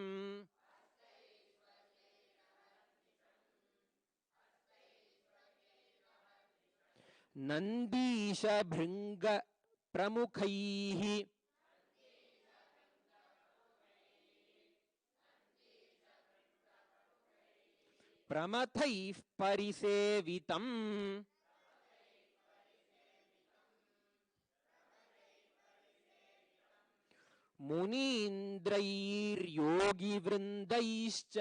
नन्दीश भृंग प्रमुखैः प्रमथैः परिसेवितम् मुनीन्द्रैर्योगिवृन्दैश्च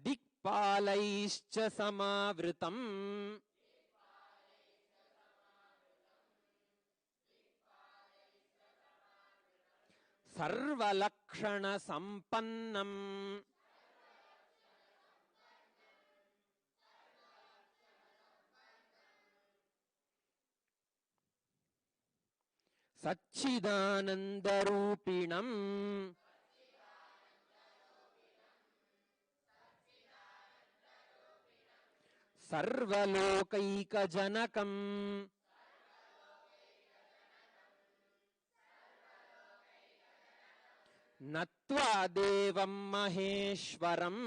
दिक्पालैश्च समावृतम् सर्वलक्षणसम्पन्नम् सच्चिदानन्दरूपिणम् सर्वलोकैकजनकम् नत्वा देवं महेश्वरम्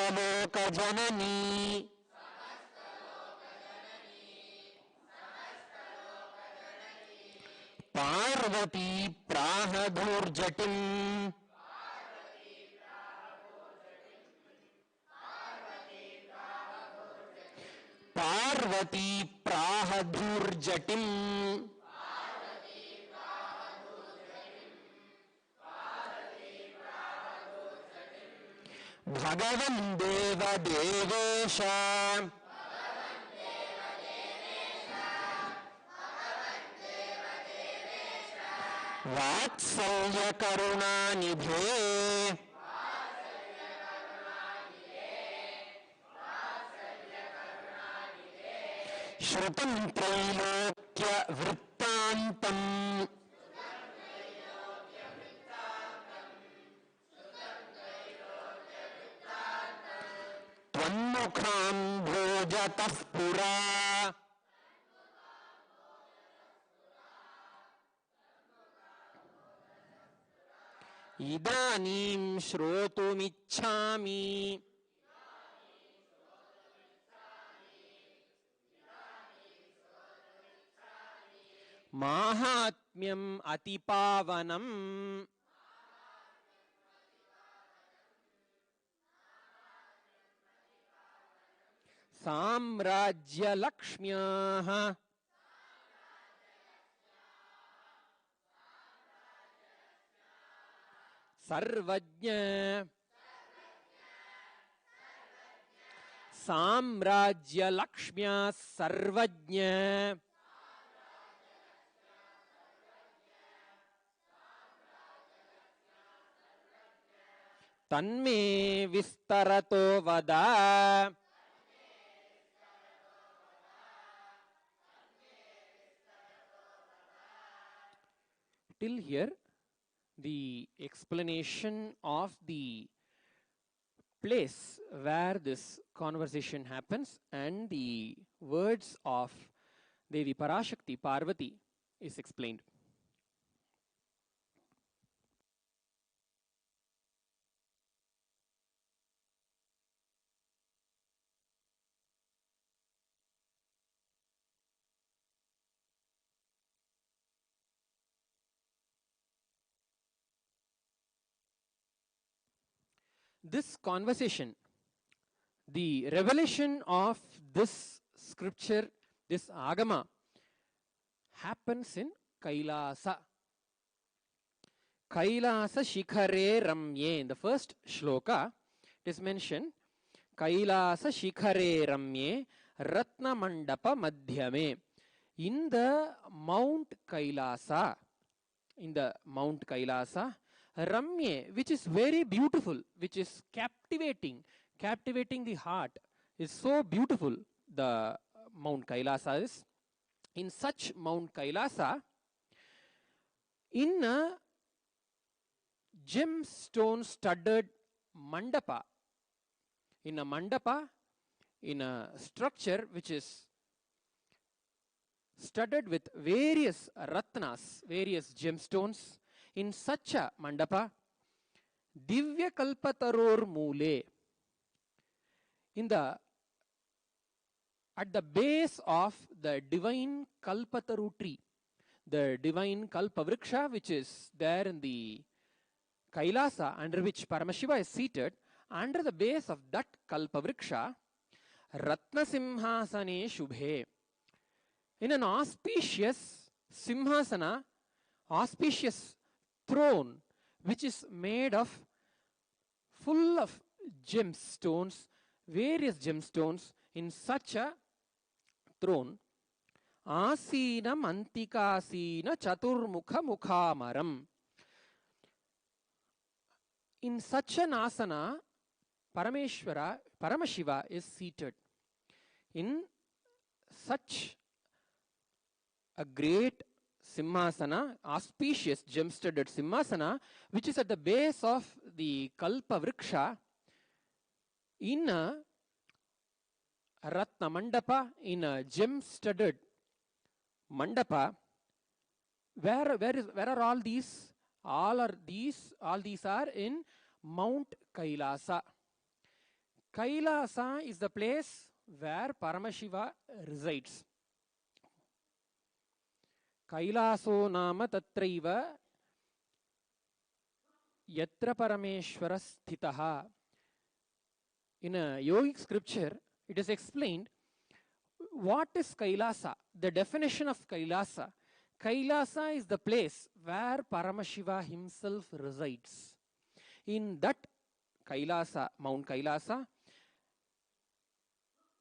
समस्तलोकजननी पार्वती प्राहधूर्जटिम् पार्वती प्राहधूर्जटिम् भगवन् देवदेवेश वात्सल्य करुणानिधे श्रुतं त्रैलोक्य वृत्तान्तम् त्वन्मुखाम्भोजतः पुरा इदानीं श्रोतुमिच्छामि माहात्म्यम् अतिपावनम् साम्राज्यलक्ष्म्याः सर्वज्ञ साम्राज्यलक्ष्म्या सर्वज्ञ तन्मे विस्तरतो वद. Till here, the explanation of the place where this conversation happens and the words of Devi Parashakti Parvati is explained. This conversation, the revelation of this scripture, this Agama, happens in Kailasa. Kailasa Shikhare Ramye. In the first shloka, it is mentioned, Kailasa Shikhare Ramye Ratna Mandapa Madhyame. In the Mount Kailasa, Ramye, which is very beautiful, which is captivating the heart, is so beautiful, the Mount Kailasa is. In such Mount Kailasa, in a gemstone studded mandapa, in a structure which is studded with various ratnas, various gemstones, in such a mandapa, Divya Kalpataror Mule, at the base of the divine Kalpataru tree, the divine Kalpavriksha, which is there in the Kailasa, under which Paramashiva is seated, under the base of that Kalpavriksha, Ratna Simhasane Shubhe, in an auspicious Simhasana, auspicious throne, which is made of full of gemstones, various gemstones, in such a throne, Asina Mantikasina Chaturmukha Mukhamaram. In such an asana, Paramashiva is seated. In such a great Simhasana, auspicious gem-studded Simhasana, which is at the base of the Kalpa Vriksha, in a Ratna Mandapa, in a gem-studded Mandapa. Where are all these? All these are in Mount Kailasa. Kailasa is the place where Paramashiva resides. Kailaso nama tatraiva yatra parameshwara sthitaha. In a yogic scripture, it is explained what is Kailasa? The definition of Kailasa. Kailasa is the place where Paramashiva himself resides. In that Kailasa, Mount Kailasa,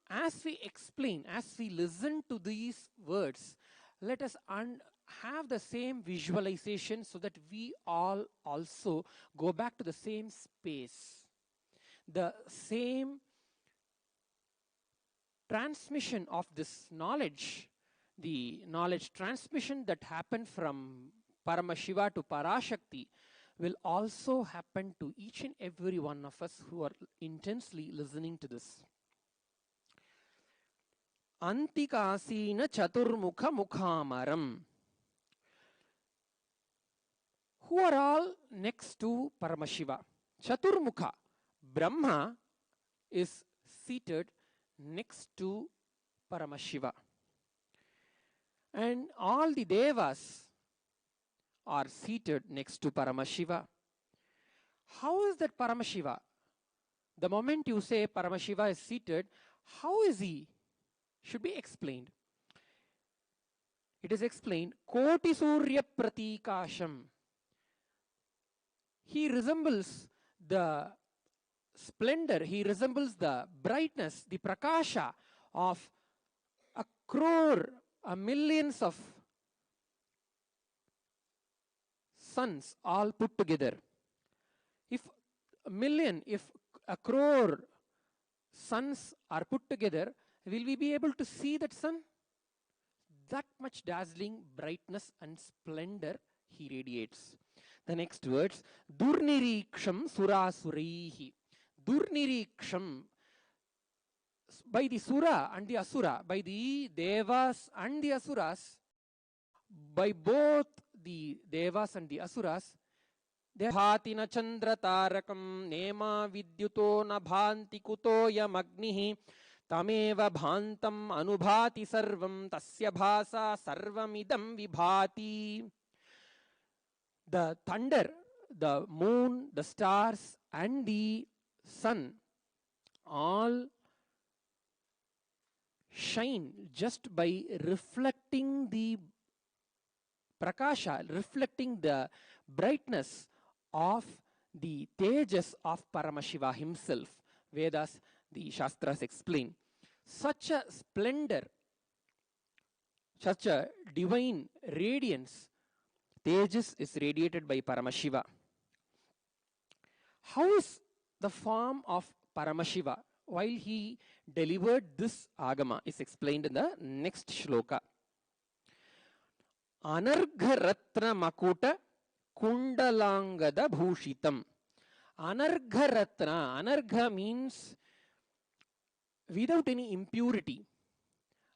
as we explain, as we listen to these words, let us have the same visualization so that we all also go back to the same space, the same transmission of this knowledge, the knowledge transmission that happened from Paramashiva to Parashakti will also happen to each and every one of us who are intensely listening to this. Antikasina Chaturmukha Mukhamaram. Who are all next to Paramashiva? Chaturmukha, Brahma, is seated next to Paramashiva. And all the Devas are seated next to Paramashiva. How is that Paramashiva? The moment you say Paramashiva is seated, how is he? Should be explained. It is explained, Koti Surya Pratikasham. He resembles the splendor, he resembles the brightness, the prakasha of a crore, millions of suns all put together. If a crore suns are put together, will we be able to see that sun? That much dazzling brightness and splendor he radiates. The next words, Durniriksham Surasurihi. Durniriksham, by the Sura and the Asura, by the Devas and the Asuras, by both the Devas and the Asuras, they Bhatina Chandra Tarakam Nema Vidyuto Nabhanti Kutoyam Agnihi Tameva Bhantam Anubhati Sarvam Tasya Bhasa Sarvamidam Vibhati. The thunder, the moon, the stars and the sun all shine just by reflecting the prakasha, reflecting the brightness of the tejas of Paramashiva himself. Vedas, the Shastras explain. Such a splendor, such a divine radiance, tejas is radiated by Paramashiva. How is the form of Paramashiva while he delivered this agama is explained in the next shloka. Anargha Ratna Makuta Kundalangada Bhushitam. Anargha Ratna, Anargha means without any impurity.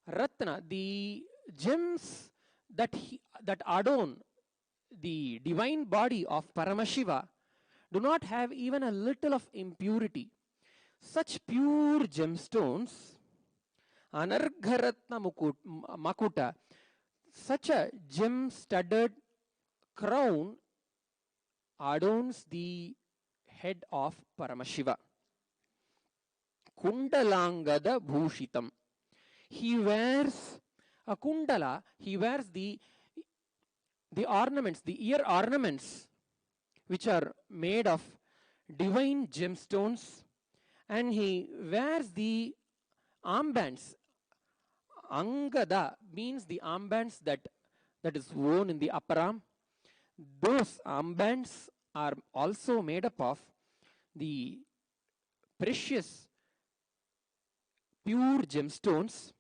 Ratna, the gems that adorn the divine body of Paramashiva do not have even a little of impurity. Such pure gemstones, Anargharatna Makuta, such a gem-studded crown adorns the head of Paramashiva. Kundalangada Bhushitam. He wears a kundala, he wears the ornaments, the ear ornaments, which are made of divine gemstones, and he wears the armbands. Angada means the armbands that is worn in the upper arm. Those armbands are also made up of the precious pure gemstones.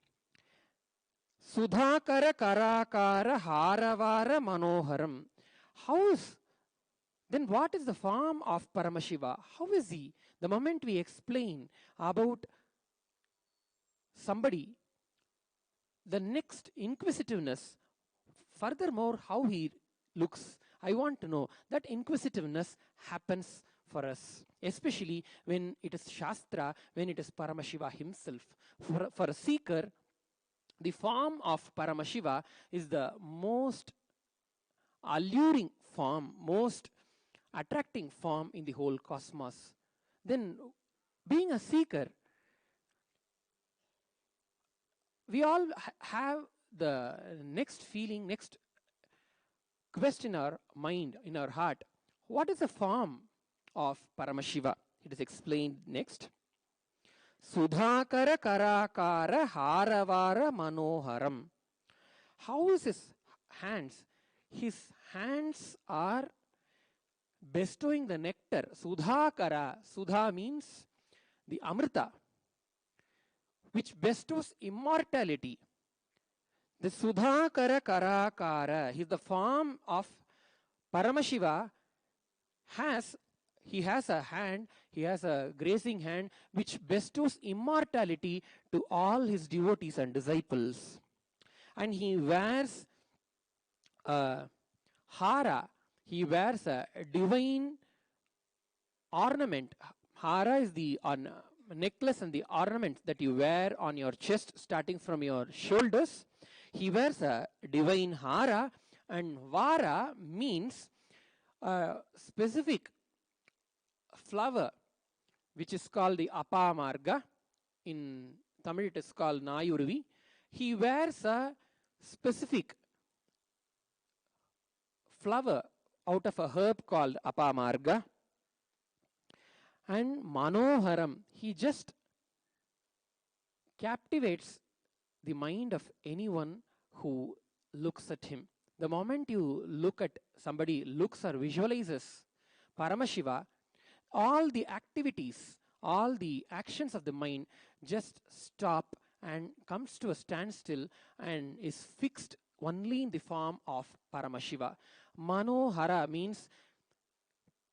Sudhakara Karakara Haravara Manoharam. Then what is the form of Paramashiva? How is he? The moment we explain about somebody, the next inquisitiveness, furthermore how he looks, I want to know. That inquisitiveness happens for us, especially when it is Shastra, when it is Paramashiva himself. For a seeker, the form of Paramashiva is the most alluring form, most attracting form in the whole cosmos. Then, being a seeker, we all have the next feeling, next quest in our mind, in our heart. What is the form of Paramashiva? It is explained next. Sudhakara Karakara Haravara Manoharam. How is his hands? His hands are bestowing the nectar. Sudhakara. Sudha means the Amrita, which bestows immortality. The Sudhakara Karakara, he is the form of Paramashiva. He has a hand, he has a grazing hand which bestows immortality to all his devotees and disciples. And he wears a hara, he wears a divine ornament. Hara is the necklace and the ornament that you wear on your chest starting from your shoulders. He wears a divine hara, and vara means a specific flower which is called the Apamarga. In Tamil it is called Nayuruvi. He wears a specific flower out of a herb called Apamarga. And Manoharam, he just captivates the mind of anyone who looks at him. The moment you look at somebody, looks or visualizes Paramashiva, all the activities, all the actions of the mind just stop and comes to a standstill and is fixed only in the form of Paramashiva. Manohara means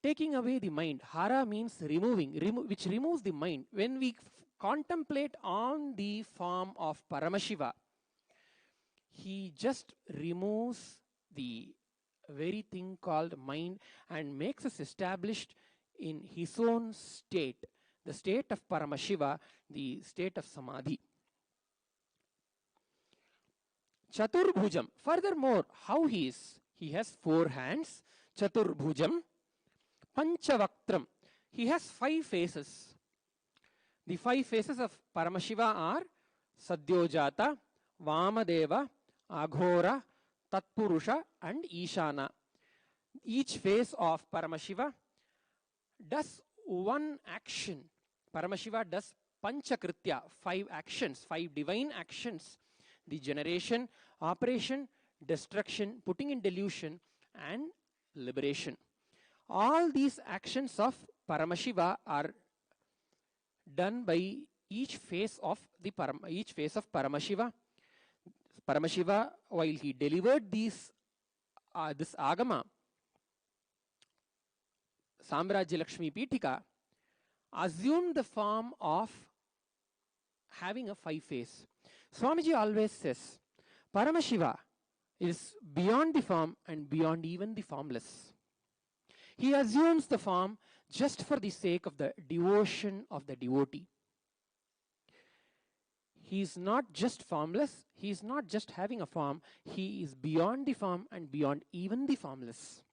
taking away the mind. Hara means removing, which removes the mind. When we contemplate on the form of Paramashiva, he just removes the very thing called mind and makes us established in his own state, the state of Paramashiva, the state of Samadhi. Chaturbhujam. Furthermore, how he is? He has 4 hands. Chaturbhujam. Panchavaktram. He has 5 faces. The 5 faces of Paramashiva are Sadyojata, Vamadeva, Aghora, Tatpurusha and Ishana. Each face of Paramashiva does one action. Paramashiva does Panchakritya, 5 actions, 5 divine actions. The generation, operation, destruction, putting in delusion and liberation. All these actions of Paramashiva are done by each face of Paramashiva. Paramashiva, while he delivered this agama, Samrajya Lakshmi Pitika, assumed the form of having a 5 face. Swamiji always says, Paramashiva is beyond the form and beyond even the formless. He assumes the form just for the sake of the devotion of the devotee. He is not just formless, he is not just having a form, he is beyond the form and beyond even the formless.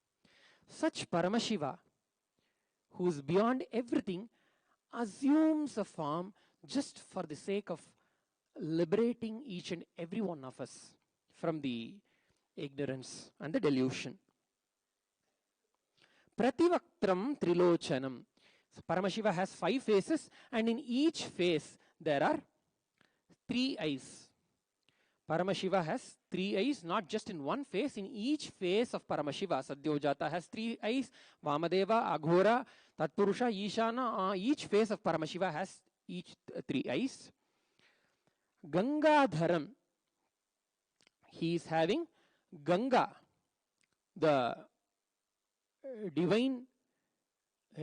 Such Paramashiva, who is beyond everything, assumes a form just for the sake of liberating each and every one of us from the ignorance and the delusion. Prativaktram Trilochanam. So Paramashiva has 5 faces, and in each face there are 3 eyes. Paramashiva has 3 eyes, not just in one face. In each face of Paramashiva, Sadyojata has 3 eyes. Vamadeva, Aghora, Tatpurusha, Ishana, each face of Paramashiva has each 3 eyes. Gangadharam, he is having Ganga, the divine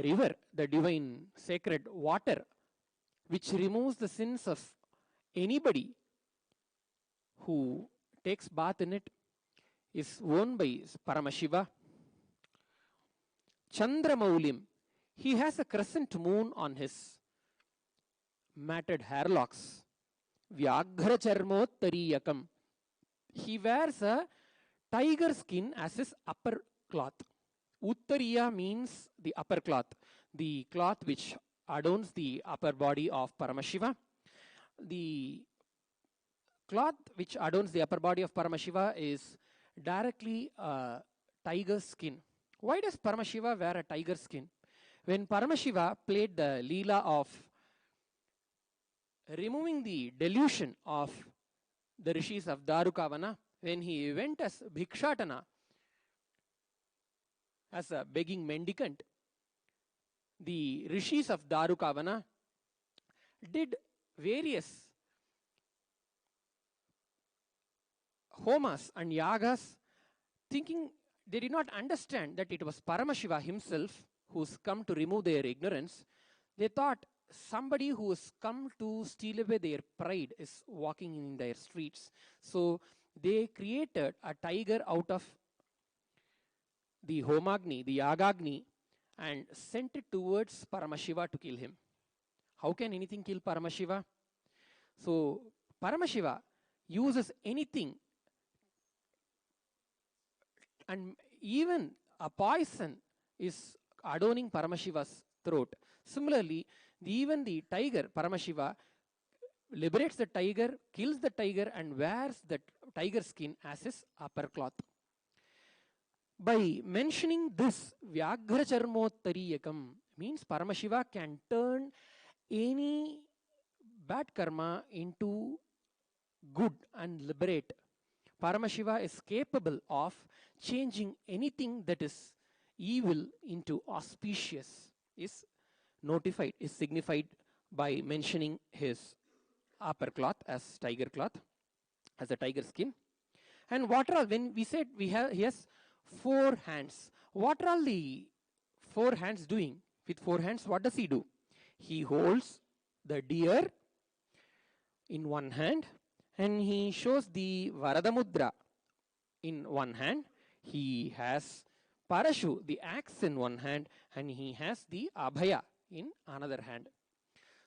river, the divine sacred water, which removes the sins of anybody who takes bath in it, is owned by Paramashiva. Chandramaulim, he has a crescent moon on his matted hair locks. Vyaghra Charmottariyakam, he wears a tiger skin as his upper cloth. Uttariya means the upper cloth, the cloth which adorns the upper body of Paramashiva. The cloth which adorns the upper body of Paramashiva is directly a tiger skin. Why does Paramashiva wear a tiger skin? When Paramashiva played the Leela of removing the delusion of the rishis of Darukavana, when he went as Bhikshatana, as a begging mendicant, the rishis of Darukavana did various homas and yagas, thinking they did not understand that it was Paramashiva himself who's come to remove their ignorance. They thought somebody who has come to steal away their pride is walking in their streets. So they created a tiger out of the Homagni, the Yagagni, and sent it towards Paramashiva to kill him. How can anything kill Paramashiva? So Paramashiva uses anything, and even a poison is adorning Paramashiva's throat. Similarly, even the tiger, Paramashiva, liberates the tiger, kills the tiger, and wears the tiger skin as his upper cloth. By mentioning this, Vyaghra Charmottariyakam means Paramashiva can turn any bad karma into good and liberate. Paramashiva is capable of changing anything that is evil into auspicious, is notified, is signified by mentioning his upper cloth as tiger cloth, as a tiger skin. And what are, when we said he has 4 hands, what are all the 4 hands doing? With 4 hands, what does he do? He holds the deer in one hand, and he shows the Varadamudra in one hand. He has Parashu, the axe, in one hand, and he has the Abhaya in another hand.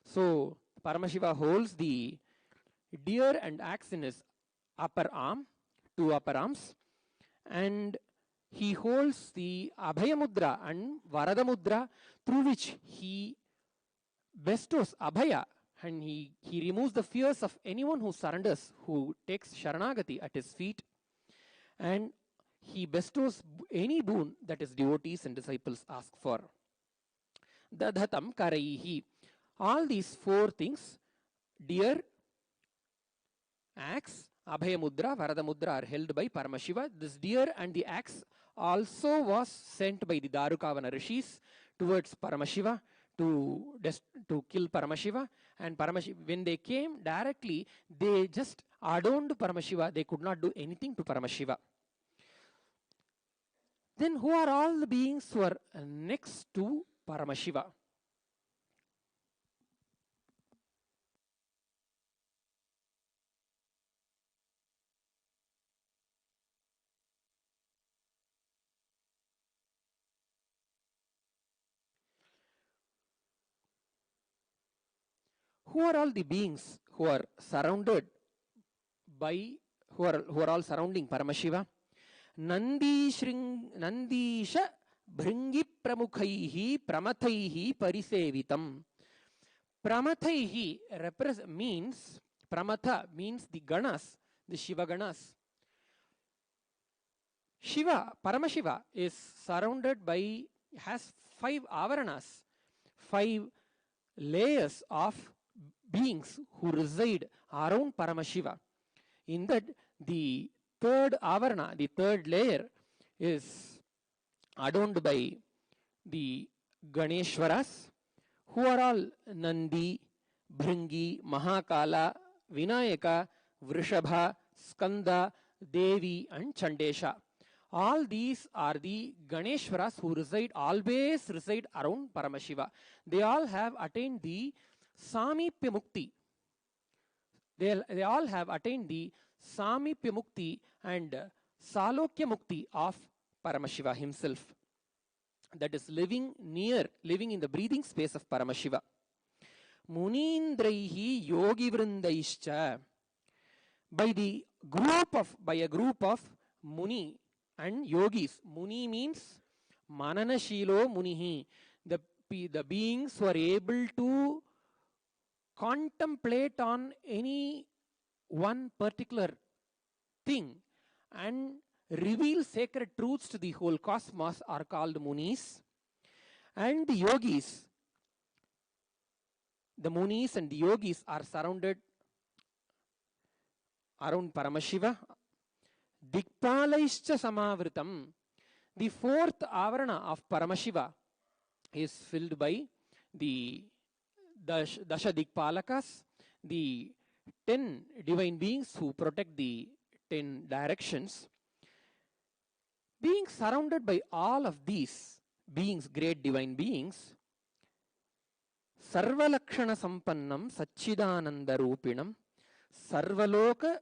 So Paramashiva holds the deer and axe in his upper arm, 2 upper arms, and he holds the Abhaya Mudra and Varada Mudra, through which he bestows Abhaya, and he removes the fears of anyone who surrenders, who takes Sharanagati at his feet, and he bestows any boon that his devotees and disciples ask for. Dadhatam Karaihi. All these 4 things, deer, axe, Abhaya Mudra, Varada Mudra, are held by Paramashiva. This deer and the axe also was sent by the Darukavana rishis towards Paramashiva to kill Paramashiva. And Paramashiva, when they came directly, they just adorned Paramashiva. They could not do anything to Paramashiva. Then who are all the beings who are next to Paramashiva? Who are all the beings who are surrounded by, who are all surrounding Paramashiva? Nandisha Bhringi Pramukhaihi Pramathaihi Parisevitam. Pramathaihi means, Pramatha means the Ganas, the Shiva Ganas. Shiva, Paramashiva, is surrounded by, has 5 avaranas, 5 layers of beings who reside around Paramashiva. In that, the 3rd avarana, the 3rd layer, is adorned by the Ganeshwaras, who are all Nandi, Bhringi, Mahakala, Vinayaka, Vrishabha, Skanda, Devi, and Chandesha. All these are the Ganeshwaras who always reside around Paramashiva. They all have attained the Samipya Mukti. They all have attained the Samipya Mukti and Salokya Mukti of Paramashiva himself. That is living in the breathing space of Paramashiva. Munindraihi Yogi Vrindaischa. By a group of Muni and Yogis. Muni means Manana Shilo Munihi. The beings who are able to contemplate on any one particular thing and reveal sacred truths to the whole cosmos are called Munis. And the yogis, the Munis and the yogis are surrounded around Paramashiva. Dikpalaischa samavritam. The fourth avarana of Paramashiva is filled by the Dasha Dikpalakas, the 10 divine beings who protect the 10 directions. Being surrounded by all of these beings, great divine beings, Sarvalakshana Sampannam Satchidananda Rupinam Sarvalokaika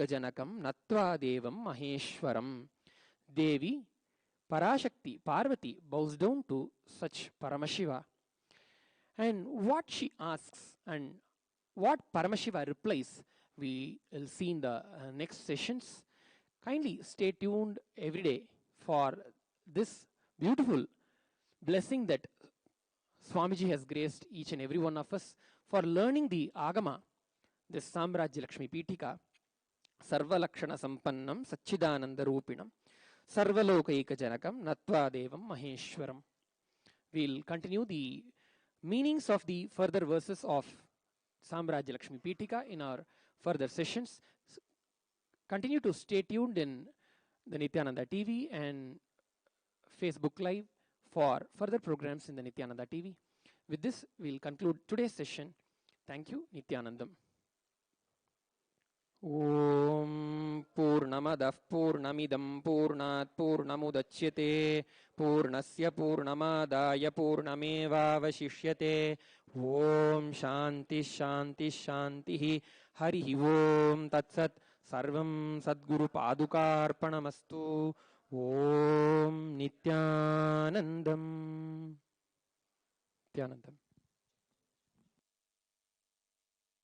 Janakam Natva Devam Maheshwaram. Devi Parashakti Parvati bows down to such Paramashiva. And what she asks and what Paramashiva replies, we will see in the next sessions. Kindly stay tuned every day for this beautiful blessing that Swamiji has graced each and every one of us for learning the Agama, this Samrajya Lakshmi Pitika, Sarva Lakshana Sampannam Satchidananda Rupinam, Sarvalokaika Janakam Natva Devam Maheshwaram. We'll continue the meanings of the further verses of Samrajya Lakshmi Pitika in our further sessions. Continue to stay tuned in the Nityananda TV and Facebook Live for further programs in the Nityananda TV. With this, we'll conclude today's session. Thank you, Nityanandam. Om Purnamadah Purnamidam Purnat Purnamudachyate Purnasya Purnamadaya Purnameva Vashishyate. Om Shanti Shanti Shanti Hari Om Tatsat Sarvam Sadguru Padukarpanamastu. Om Nityanandam. Nityanandam.